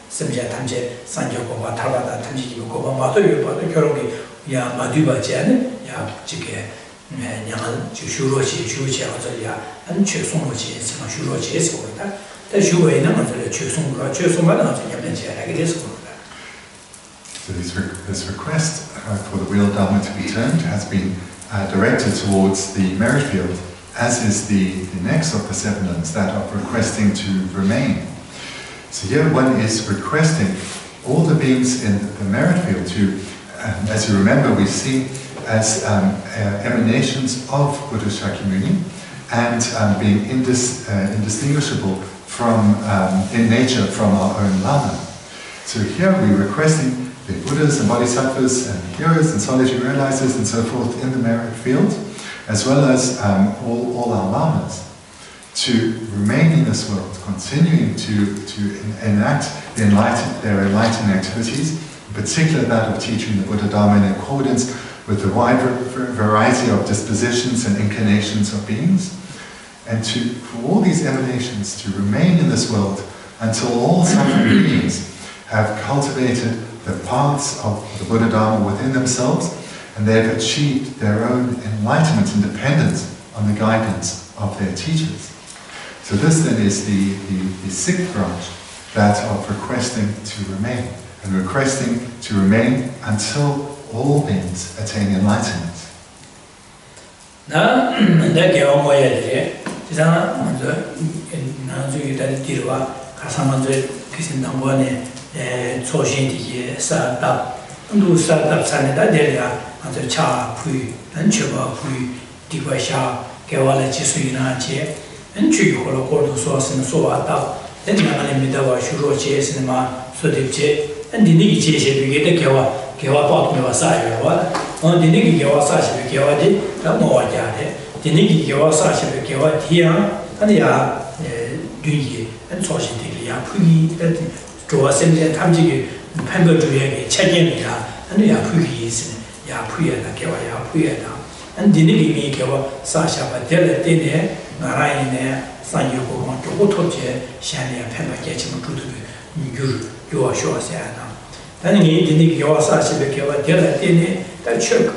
Semja Tamje, Sanjoko, Tabata, Tamji, Matu, but the Kuroki, Ya Maduba Jan, Ya Chike, Yan, Shurochi, Shucha, and Chesomochi, Shurochi, or that. The Shuway number to choose some Yamaja, like this. So this request for the real Dharma to be turned has been directed towards the merit field, as is the next of the 7 limbs, that of requesting to remain. So here one is requesting all the beings in the merit field to, as you remember, we see as emanations of Buddha Shakyamuni and being indistinguishable from, in nature, from our own Lama. So here we're requesting the Buddhas and Bodhisattvas and heroes and solitary realizers and so forth in the merit field, as well as all our Lamas, to remain in this world, continuing to enact their enlightened activities, in particular that of teaching the Buddha Dharma in accordance with the wide variety of dispositions and inclinations of beings, and for all these emanations to remain in this world until all suffering beings have cultivated the paths of the Buddha Dharma within themselves, and they have achieved their own enlightenment and dependence on the guidance of their teachers. So this then is the 6th branch, that of requesting to remain, and requesting to remain until all beings attain enlightenment. Soshindi Sata, Ndu Sata Sanada Delia, and the Cha Pui, and Chuba Pui, Dibasha, Kewala Chisuina Che, and Chu Holocordo Sauce and Soata, then Namanimidawa Shuroche, Cinema, Sodipche, and the Niki Che, we get the Kewa Pot Mevasai, on the Niki Kewasashi, Kewadi, Moajade, the Niki Kewasashi, Kewa Tia, and the Duyi, and Soshindi Pui. Draw Semja Tamji, Pember Juya, Chagin, and the Apuyis, Yapuya, Kawa Yapuya, and Dinigi Kawa, Sasha, Della Dene, Narayane, San Yoko, Otoje, Shania, Pember Getchim, you are sure, Sana. Then he didn't give us such a Kawa Della Dene, that Chuk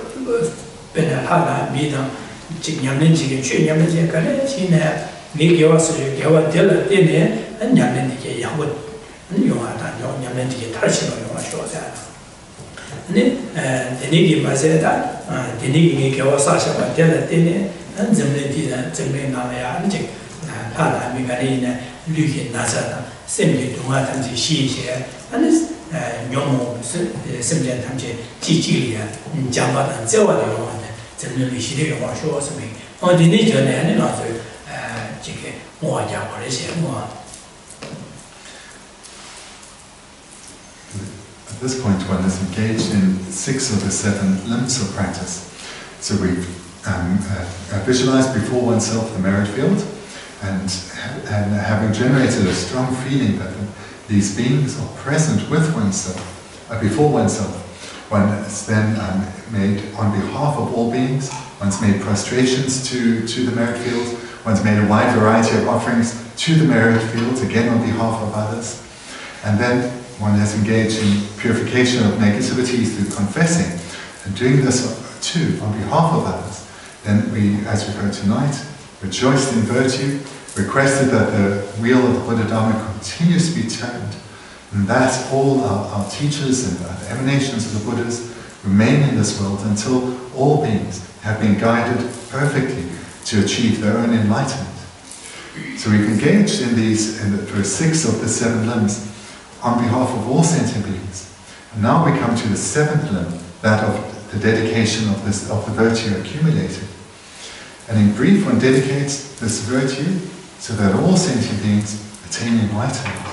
Benahana, Mida, Chignamji, Chignamji, Kalechina, make yours, Kawa Della Dene, and Yamaniki Yahoo. You are not young to get touched on your short. And then the Nigi Mazeta, the Nigi Kawasasha, Della Dene, and Zemlin, Zemlin Namaya, Hala, Migarina, Lukin Nazana, simply to Matanzi Shi here, and this Yomo, simply Tamji, Chichilia, Jamba, and Zewa, Zemlin Shiri or shores me. On the nature and another Chicken, more Yawaris, more. At this point, one is engaged in 6 of the 7 limbs of practice. So we've visualized before oneself the merit field, and having generated a strong feeling that these beings are present with oneself, before oneself, one is then made on behalf of all beings. One's made prostrations to the merit field. One's made a wide variety of offerings to the merit field, again on behalf of others, and then one has engaged in purification of negativities through confessing, and doing this too on behalf of others. Then we, as we heard tonight, rejoiced in virtue, requested that the wheel of the Buddha Dharma continues to be turned, and that all our teachers and the emanations of the Buddhas remain in this world until all beings have been guided perfectly to achieve their own enlightenment. So we've engaged in these, for 6 of the 7 limbs, on behalf of all sentient beings. And now we come to the 7th limb, that of the dedication of the virtue accumulated. And in brief, one dedicates this virtue so that all sentient beings attain enlightenment.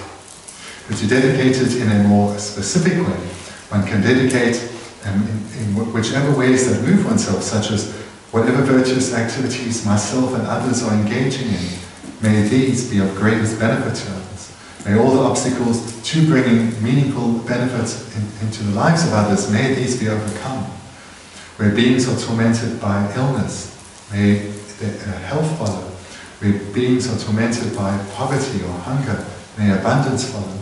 But to dedicate it in a more specific way, one can dedicate in whichever ways that move oneself, such as whatever virtuous activities myself and others are engaging in, may these be of greatest benefit to others. May all the obstacles to bringing meaningful benefits into the lives of others, may these be overcome. Where beings are tormented by illness, may health follow. Where beings are tormented by poverty or hunger, may abundance follow.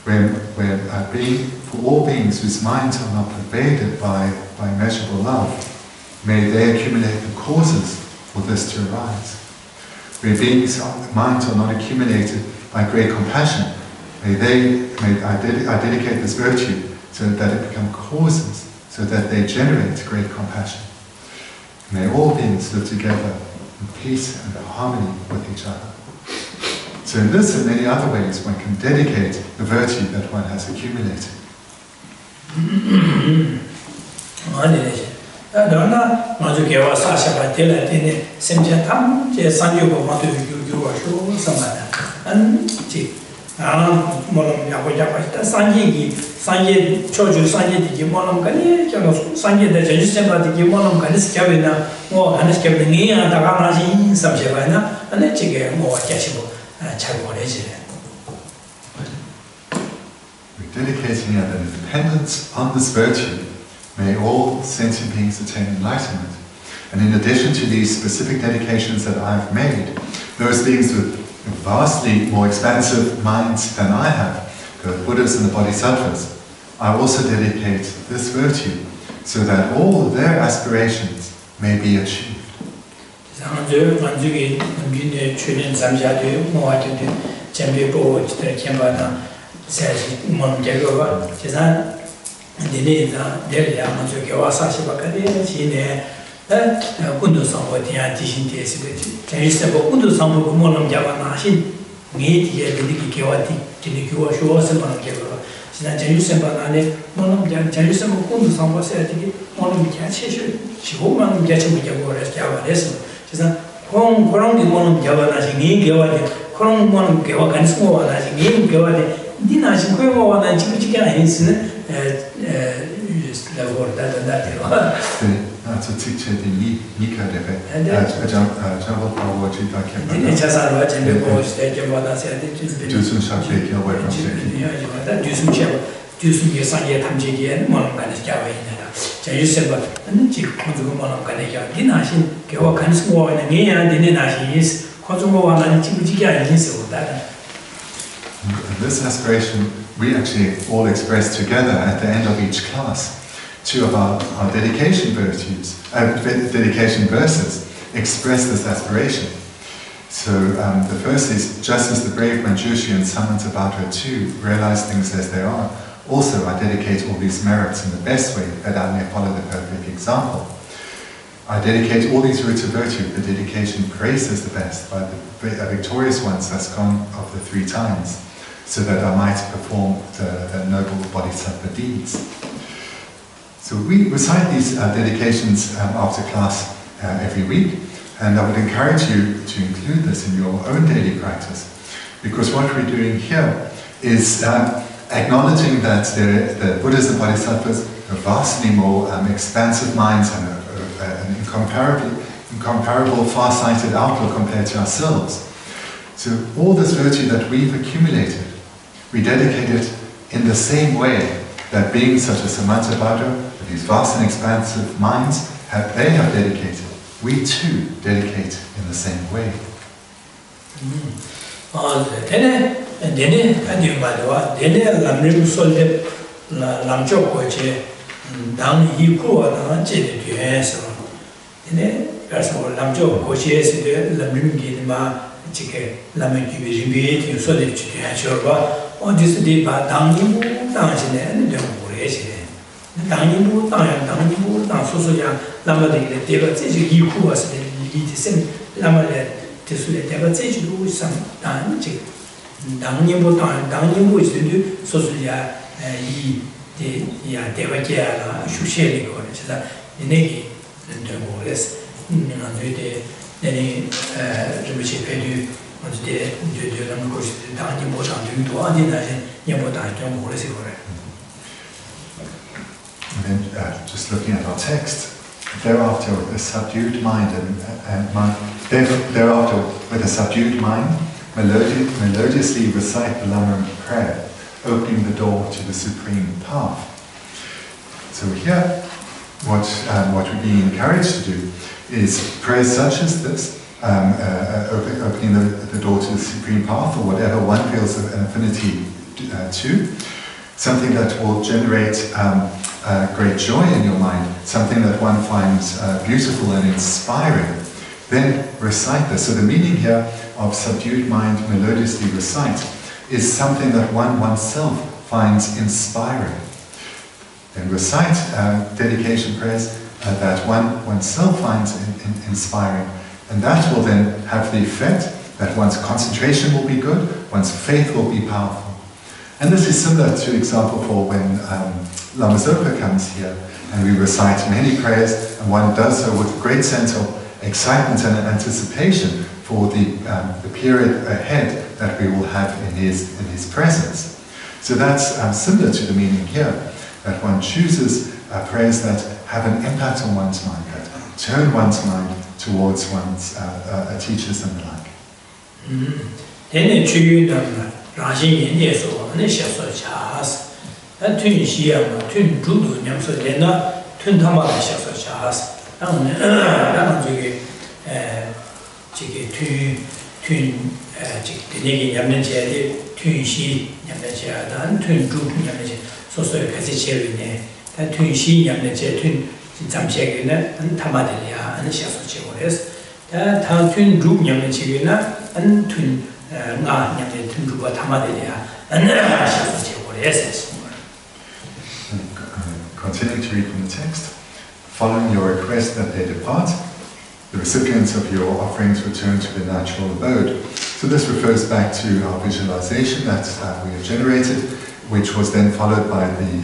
For all beings whose minds are not pervaded by measurable love, may they accumulate the causes for this to arise. Where beings' minds are not accumulated by great compassion, I dedicate this virtue so that it become causes, so that they generate great compassion. May all beings live together in peace and harmony with each other. So in this and many other ways, one can dedicate the virtue that one has accumulated. Dedicating an dependence on this virtue, may all sentient beings attain enlightenment. And in addition to these specific dedications that I have made, those beings with vastly more expansive minds than I have, the Buddhas and the Bodhisattvas, I also dedicate this virtue so that all their aspirations may be achieved. And this aspiration we actually all express together at the end of each class. Two of our dedication virtues, dedication verses express this aspiration. So the first is, just as the brave Manjushri and Samantabhadra too realize things as they are, also I dedicate all these merits in the best way that I may follow the perfect example. I dedicate all these roots of virtue. The dedication praises the best by the victorious ones that's gone of the 3 times, so that I might perform the noble bodhisattva deeds. So we recite these dedications after class every week, and I would encourage you to include this in your own daily practice, because what we're doing here is acknowledging that the Buddhas and Bodhisattvas have vastly more expansive minds and an incomparable far-sighted outlook compared to ourselves. So all this virtue that we've accumulated, we dedicate it in the same way that beings such as Samantabhadra, with these vast and expansive minds, have dedicated. We too dedicate in the same way. Then Ribichi Pedu was there to the Language, the Animotan to Adina, Yamotan, John Horace. And then just looking at our text, thereafter with a subdued mind thereafter with a subdued mind, melodiously recite the Lam Rim prayer, opening the door to the supreme path. So here, what we're being encouraged to do is prayers such as this, opening the door to the supreme path, or whatever one feels an affinity to, something that will generate great joy in your mind, something that one finds beautiful and inspiring. Then recite this. So the meaning here of subdued mind, melodiously recite, is something that one oneself finds inspiring. Then recite dedication prayers that one oneself finds inspiring, and that will then have the effect that one's concentration will be good, one's faith will be powerful. And this is similar to example for when Lama Zopa comes here and we recite many prayers, and one does so with a great sense of excitement and anticipation for the period ahead that we will have in his presence. So that's similar to the meaning here, that one chooses prayers that have an impact on one's mind, that turn one's mind towards one's teachers and the like. Continuing to read from the text, following your request that they depart, the recipients of your offerings return to their natural abode. So this refers back to our visualization that we have generated, which was then followed by the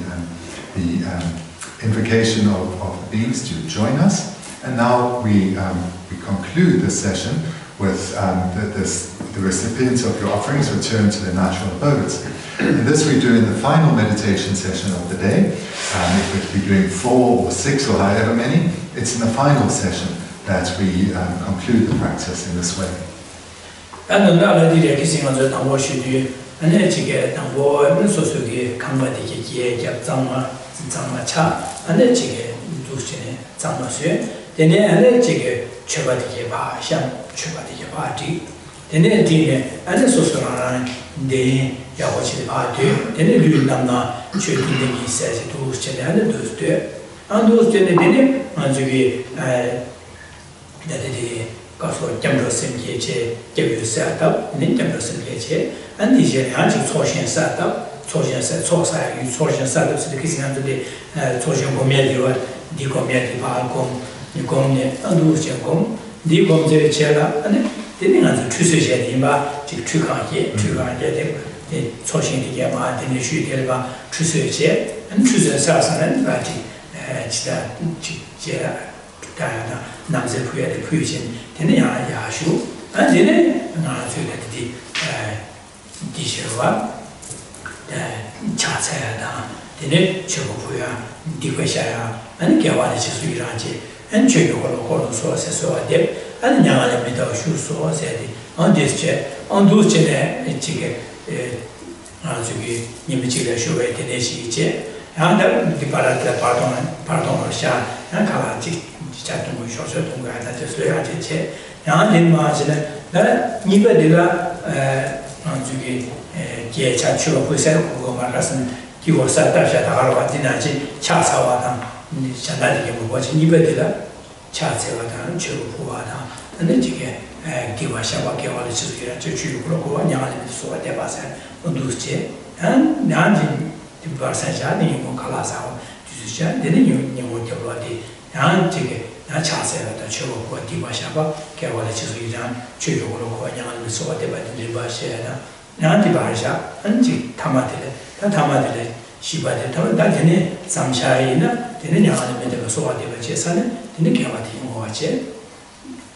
invocation of the beings to join us. And now we conclude this session with the recipients of your offerings return to their natural abodes. And this we do in the final meditation session of the day. If we're doing 4 or 6 or however many, it's in the final session that we conclude the practice in this way.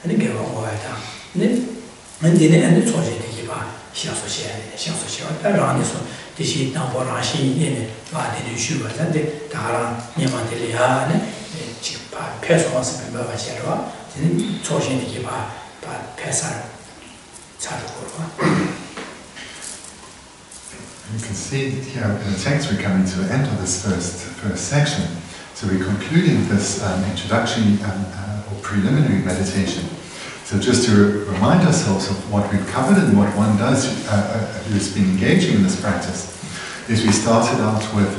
아니 개와 뭐야다. 네. 근데 안에 소재되게 봐. 샤소시야. 따라하면서 대시 담보라시 와대는 슈바한테 다랑 님한테리아네 지금 패스원스 멤버가 제로와 저는 소재되게 봐. 패살 차르고. You can see here in the text we're coming to the end of this first section. So we're concluding this introductory or preliminary meditation. So just to remind ourselves of what we've covered and what one does who's been engaging in this practice, is we started out with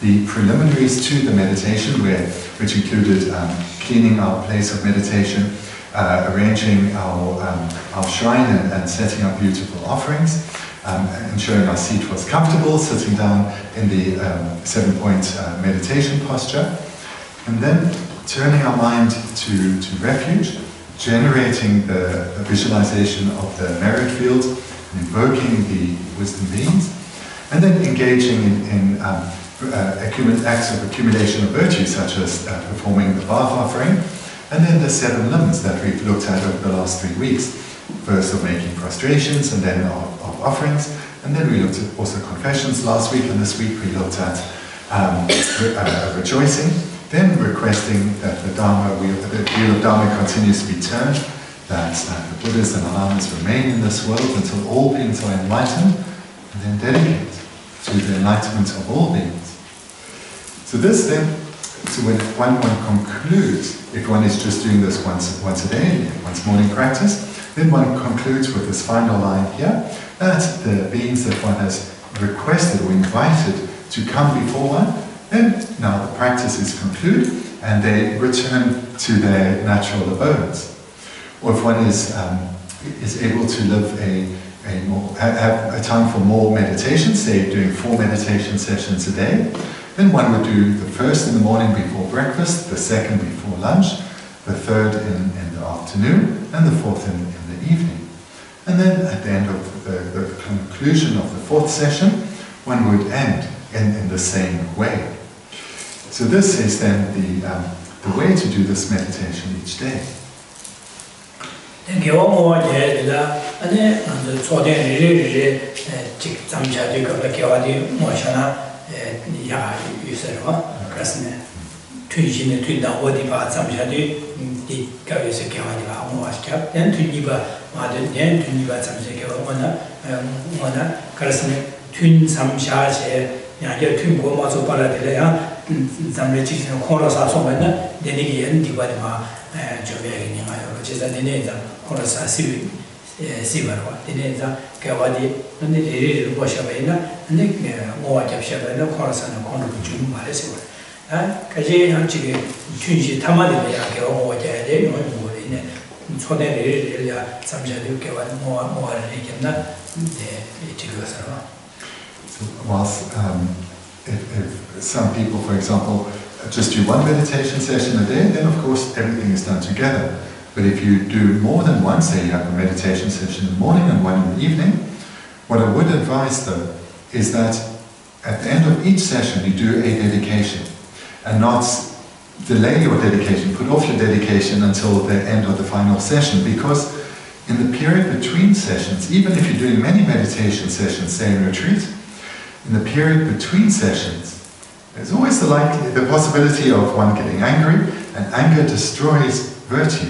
the preliminaries to the meditation, which included cleaning our place of meditation, arranging our shrine and setting up beautiful offerings, ensuring our seat was comfortable, sitting down in the 7-point meditation posture, and then turning our mind to refuge, generating the visualization of the merit field, invoking the wisdom beings, and then engaging in acts of accumulation of virtues, such as performing the bath offering, and then the 7 limbs that we've looked at over the last 3 weeks. First of making prostrations, and then of offerings, and then we looked at also confessions last week, and this week we looked at rejoicing, then requesting that the wheel of Dharma continues to be turned, that the Buddhas and the Lamas remain in this world until all beings are enlightened, and then dedicate to the enlightenment of all beings. So this then, so when one concludes, if one is just doing this once a day, one's morning practice, then one concludes with this final line here, that the beings that one has requested or invited to come before one, then now the practice is concluded and they return to their natural abodes. Or if one is able to live have a time for more meditation, say doing 4 meditation sessions a day, then one would do the first in the morning before breakfast, the second before lunch, the third in the afternoon, and the fourth in the evening. And then at the end of the conclusion of the 4th session, one would end in the same way. So this is then the way to do this meditation each day. Tunjine tunda odi ba zamjade di kawese kewani ba moaskap den tuniba maden den tuniba zamse kewona mona karasne tun samsha je yaje tun go ma so pala de ya zamle chi no khoro sa so bana deni gi en di ba ma jobe ni ma yo je za deni za khoro sa si ba wa deni za kewadi ne de ro sha ba ina ne mo wa jap sha ba ne khoro sa no khoro ju ma le se wa kaje 한쪽에 춘시 타마들이 야게오 오자데 뭐뭐네 초대를 야 잠자도 개와 뭐를 얘기했나 네 이쪽에서. So whilst if some people, for example, just do 1 meditation session a day, then of course everything is done together. But if you do more than one, say you have a meditation session in the morning and 1 in the evening, what I would advise though is that at the end of each session you do a dedication. And not delay your dedication, put off your dedication until the end of the final session, because in the period between sessions, even if you're doing many meditation sessions, say in retreat, in the period between sessions, there's always the possibility of one getting angry, and anger destroys virtue.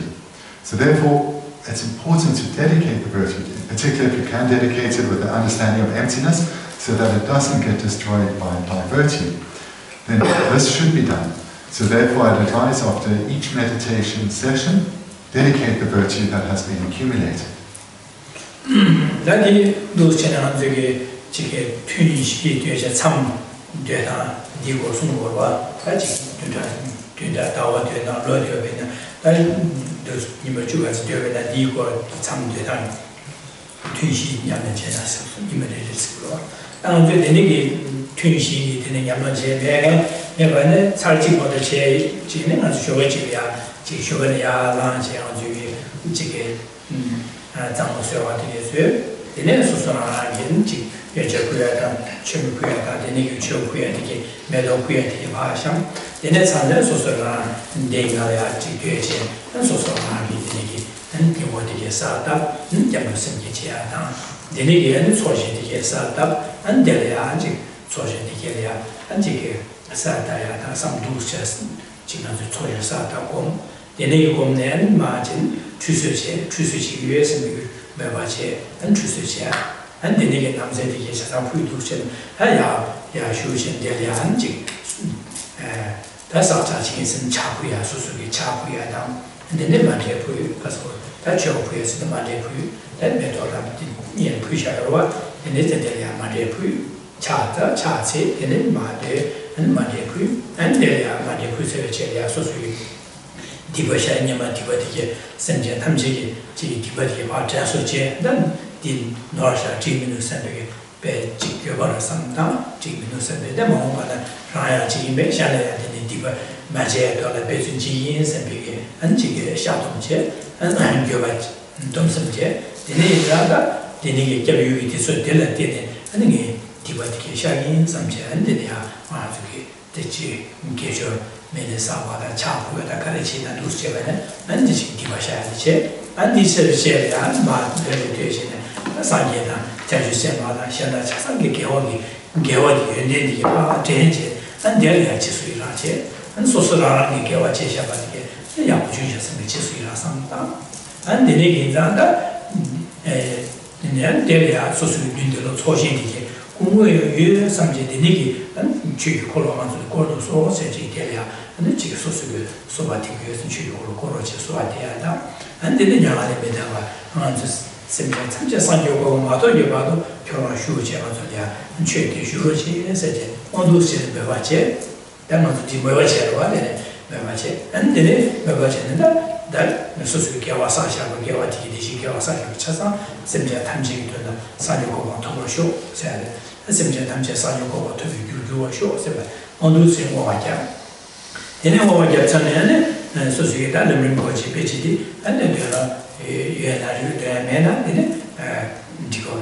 So therefore, it's important to dedicate the virtue, in particular if you can dedicate it with the understanding of emptiness, so that it doesn't get destroyed by virtue. Then this should be done. So therefore I'd advise after each meditation session, dedicate the virtue that has been accumulated. 춘시 되는 양론제 배에 내가는 살지보다 제 지는 아주 쇼가지야 지 쇼가야 라지 아주기 지게 장소와 되게 되는 소소나긴 지 예적구야다 취미구야다 되는 유치구야 되게 매도구야 되게 봐상 되는 산에 소소나 내가야 지 되게 소소나기 되게 and the what the Sata, and Yamusim Gichiata, the Nigga and Soshi the Sata, and Delia, Soshi the Gelia, and Jiki Satayata, some douches, China to Toya Sata Gom, the Nigum then margin, Chusuche, US and Babache, and Chusuche, and the Nigga Namzeti, some production, Haya, Yashushin Delia, and Jik. That's our touching in Chapuya, Susuki Chapuya down, and the Nemate Pu, that Chopu is the Mate Pu, that method of Ian Pusharua, and it's the Delia Mate Pu, Chata, Chatsi, and then Mate, and Mate Pu, and Delia Mate Pu Sevechelia, Susuki, Tibasha Yama Tibati, Senja Tamji, Tibati, Artasoche, then the Norsha, Jiminus and Be Jigabara Samta, Jiminus and the Demon, Raya Jimbe, Shalaya. Magia dollar between G's and Big and Jig Shatumche and Govat Thompson Jet, the name rather, the nigga gave you so dilated, and again, Tibati Shagin, some chair, and then they are the G, Geshe Thubten Chapu, the Karachina, Luciana, and the Tibasha chair, and this share and bad reputation, Sangena, Tajusema, Shana Chasangi, Gewadi, and then the change. And there are Chisuirache, and Sosara Gawa Cheshabaki, and Yapuchas and Chisuira Santa, and the Neganda, and there are Sosu Toshiki, who were some Nigi, and Chikolo to the Cordos or Setelia, and the Chikosu, Sobaticus and Chikolo Coroche Suatiana, and the Nina Bedava, and just on your Mato Yabado, Chora Shuja, and Cheki Shuji, and said, on those Bevache, then on the Bevache, and then Bevache, that Susuki Wasasha, Gawati, Kawasaki, Chasa, Simja Tamji to the Sayoko Tomo show, said, and Simja Tamja Sayoko to do a show, said, on those in Wawaka. In a Wawaka, and Susuki, Lam Rim Text, and then there are. Mena, Bendigo,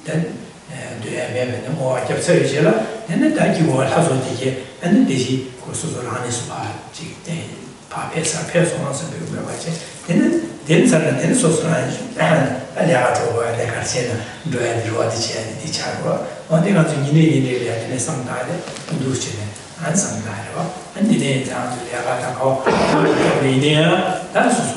then the more Gyatso, and the Daki war has what they get, and the Dizzy goes to the Ranis Papes, and then suddenly so Aliato, like I said, do I draw the chair, the Chagua, or they got to need some diet, and some diet, and the day down to the Agatako, that's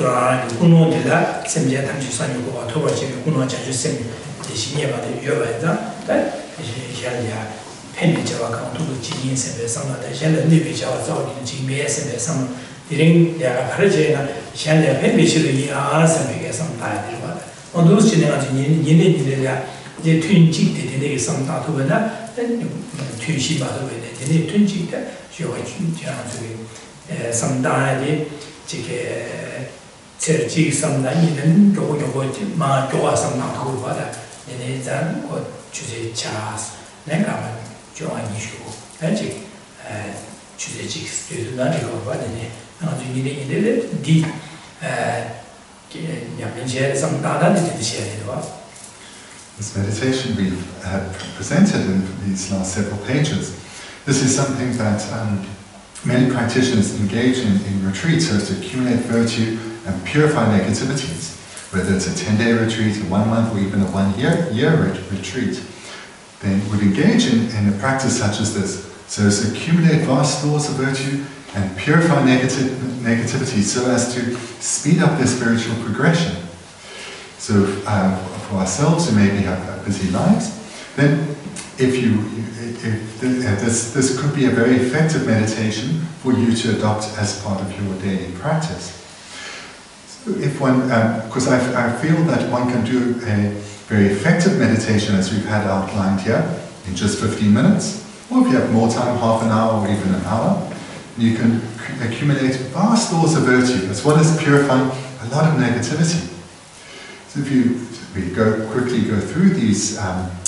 Kuno de la Semia Tamchisan, Kuno Jajusem, the Shinia, the Yovada, that Shalia, Penny Javaka, to the Chinese and some of the Shella Nivich, out in GBS and some. During the Parajana, Shalia Penny Shilly are some time. On those generals in the twin cheek, they did some Tatuvana, then twin Shiba, they twin cheek, she was some diet. Church, some line, and go Ma Joa, some not who father, and then what Tuesday Charles, then come join issue. And Tuesday chicks to not go, but then you need it deep. Some data did the share it. This meditation we have presented in these last several pages. This is something that many practitioners engage in retreats so as to accumulate virtue and purify negativities, whether it's a 10-day retreat, a 1 month, or even a 1 year retreat. They would engage in a practice such as this, so as to accumulate vast stores of virtue and purify negativity so as to speed up their spiritual progression. So for ourselves who maybe have busy lives, then this could be a very effective meditation for you to adopt as part of your daily practice. So if one, because I feel that one can do a very effective meditation as we've had outlined here in just 15 minutes, or if you have more time, half an hour or even an hour, you can accumulate vast stores of virtue as well as purifying a lot of negativity. So if we quickly go through these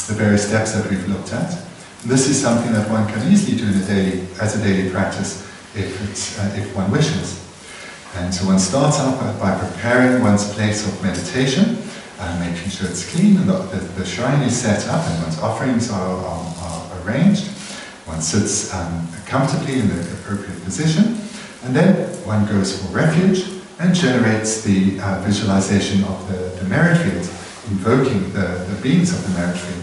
the various steps that we've looked at. This is something that one can easily do as a daily practice if one wishes. And so one starts out by preparing one's place of meditation, making sure it's clean and the shrine is set up and one's offerings are arranged. One sits comfortably in the appropriate position, and then one goes for refuge, and generates the visualization of the merit field, invoking the beings of the merit field.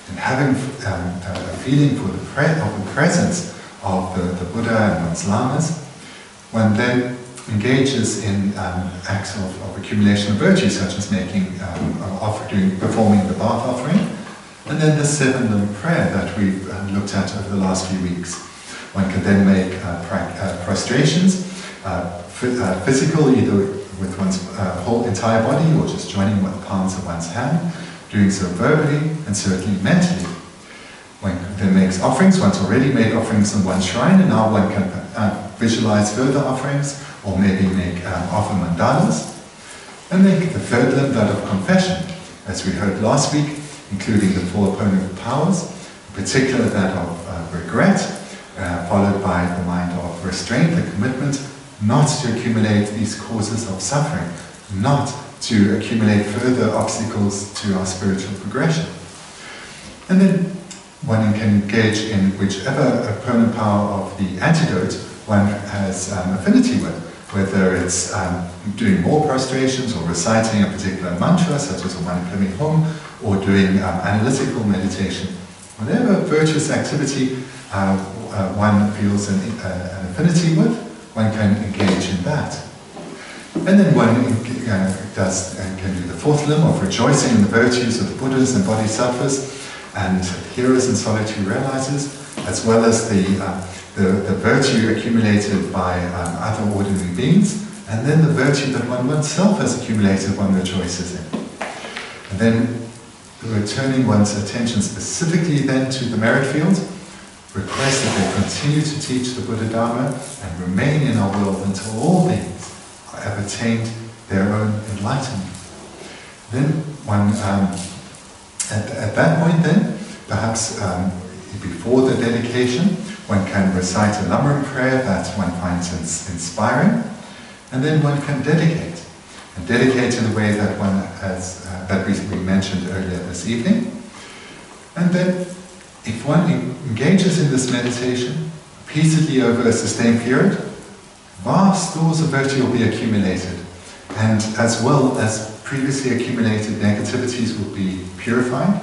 And having a feeling for the presence of the Buddha and one's lamas, one then engages in acts of accumulation of virtue, such as performing the bath offering, and then the 7 limb prayer that we've looked at over the last few weeks. One can then make prostrations, physical, either with one's whole entire body or just joining with the palms of one's hand, doing so verbally and certainly mentally. One then makes offerings. One's already made offerings on one shrine, and now one can visualize further offerings, or maybe offer mandalas. And then the 3rd limb, that of confession, as we heard last week, including the 4 opponent powers, in particular that of regret, followed by the mind of restraint, the commitment not to accumulate these causes of suffering, not to accumulate further obstacles to our spiritual progression. And then one can engage in whichever opponent power of the antidote one has affinity with, whether it's doing more prostrations or reciting a particular mantra, such as a one-climbing home, or doing analytical meditation. Whatever virtuous activity one feels an affinity with, one can engage in that. And then one can do the 4th limb of rejoicing in the virtues of the Buddhas and Bodhisattvas and hearers and solitary realizers, as well as the virtue accumulated by other ordinary beings, and then the virtue that one oneself has accumulated one rejoices in. And then returning one's attention specifically then to the merit field, request that they continue to teach the Buddha Dharma and remain in our world until all beings have attained their own enlightenment. Then one, at that point then, perhaps before the dedication, one can recite a Lam Rim prayer that one finds inspiring, and then one can dedicate. And dedicate in the way that one has, that we mentioned earlier this evening. And then, if one engages in this meditation repeatedly over a sustained period, vast stores of virtue will be accumulated, and as well as previously accumulated negativities will be purified,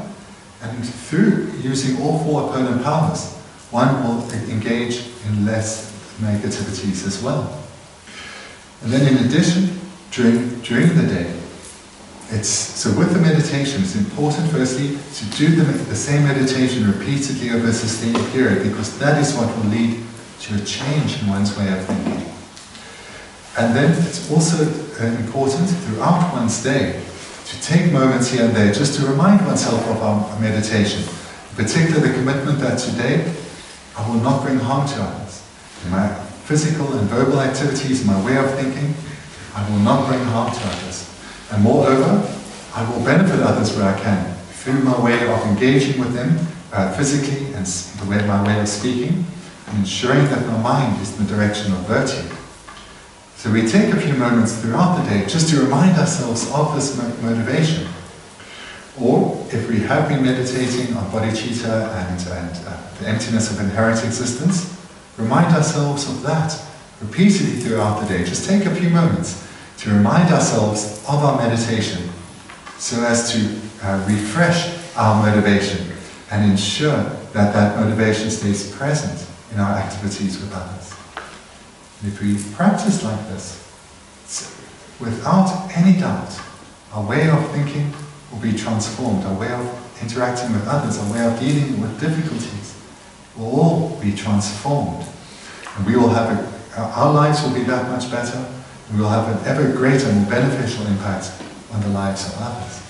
and through using all 4 opponent powers, one will engage in less negativities as well. And then in addition, during the day, so with the meditation, it's important firstly to do the same meditation repeatedly over a sustained period, because that is what will lead to a change in one's way of thinking. And then it's also important throughout one's day to take moments here and there just to remind oneself of our meditation. In particular, the commitment that today I will not bring harm to others. In my physical and verbal activities, my way of thinking, I will not bring harm to others. And moreover, I will benefit others where I can, through my way of engaging with them physically and my way of speaking, and ensuring that my mind is in the direction of virtue. So we take a few moments throughout the day just to remind ourselves of this motivation. Or, if we have been meditating on bodhicitta and the emptiness of inherent existence, remind ourselves of that repeatedly throughout the day. Just take a few moments to remind ourselves of our meditation, so as to refresh our motivation and ensure that that motivation stays present in our activities with others. And if we practice like this, without any doubt, our way of thinking will be transformed, our way of interacting with others, our way of dealing with difficulties will all be transformed. And we will have our lives will be that much better, and we will have an ever greater and beneficial impact on the lives of others.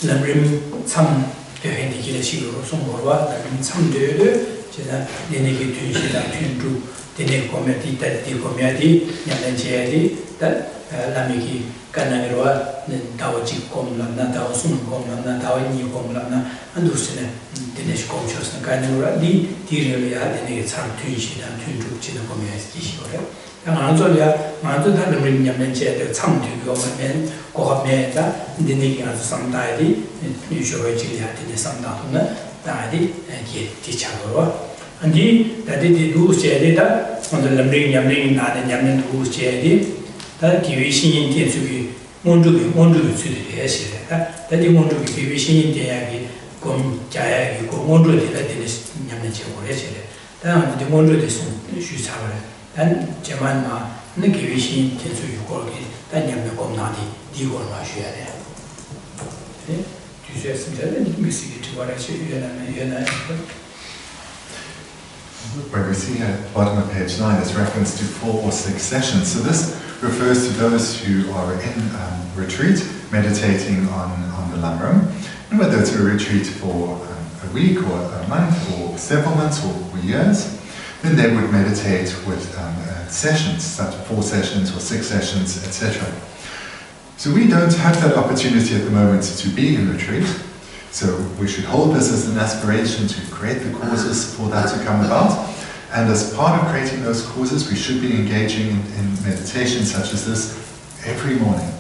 Lam Rim Tsam Döhen Gile Shiguru Songorwa, Lam Rim Tsam Döhe, Denegi Tunshida Tundu, Denek Comedy, that the comedy, Yalanjedi, that Lamiki Kanagua, Taoji Komlana, Taosun Komlana, Taoini Komlana, and Lucina, Dinesh Conscious and Kanura, the Tiria, the Tsam Tunshida, Tundu, China Comedy. Anatolia, Matuta Rim Yamanche, the Tsam to government, Kohameta, the Nicky as some tidy, usually had in the Sandatuna, 다디 디차고 안디 다디 루스제데다 오늘 람링 나는 냠는 루스제디 다 기위신인 대수기 몬주기 수리해시다 다디 몬주기 기위신인 대야기 곰 자야기 고 몬주디라 되는 냠는 제고래시래 다음 디 몬주디 수사를 단 제만마 는 기위신 대수기 고기 단 냠는 곰나디 디고를 마셔야 돼 Where we see at the bottom of page 9, there's reference to 4 or 6 sessions. So this refers to those who are in retreat, meditating on the Lam Rim. And whether it's a retreat for a week or a month or several months or years, then they would meditate with sessions, such 4 sessions or 6 sessions, etc. So we don't have that opportunity at the moment to be in retreat, so we should hold this as an aspiration to create the causes for that to come about, and as part of creating those causes we should be engaging in meditation such as this every morning.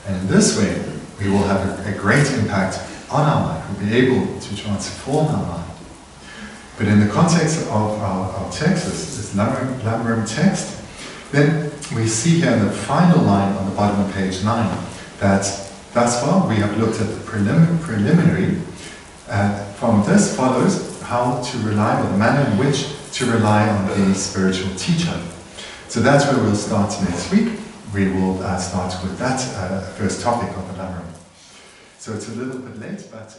And in this way we will have a great impact on our mind, we'll be able to transform our mind. But in the context of our text, this Lam Rim Text, then we see here in the final line on the bottom of page 9 that thus far we have looked at the preliminary. From this follows how to rely, or the manner in which to rely on the spiritual teacher. So that's where we'll start next week. We will start with that first topic of the Lam Rim. So it's a little bit late, but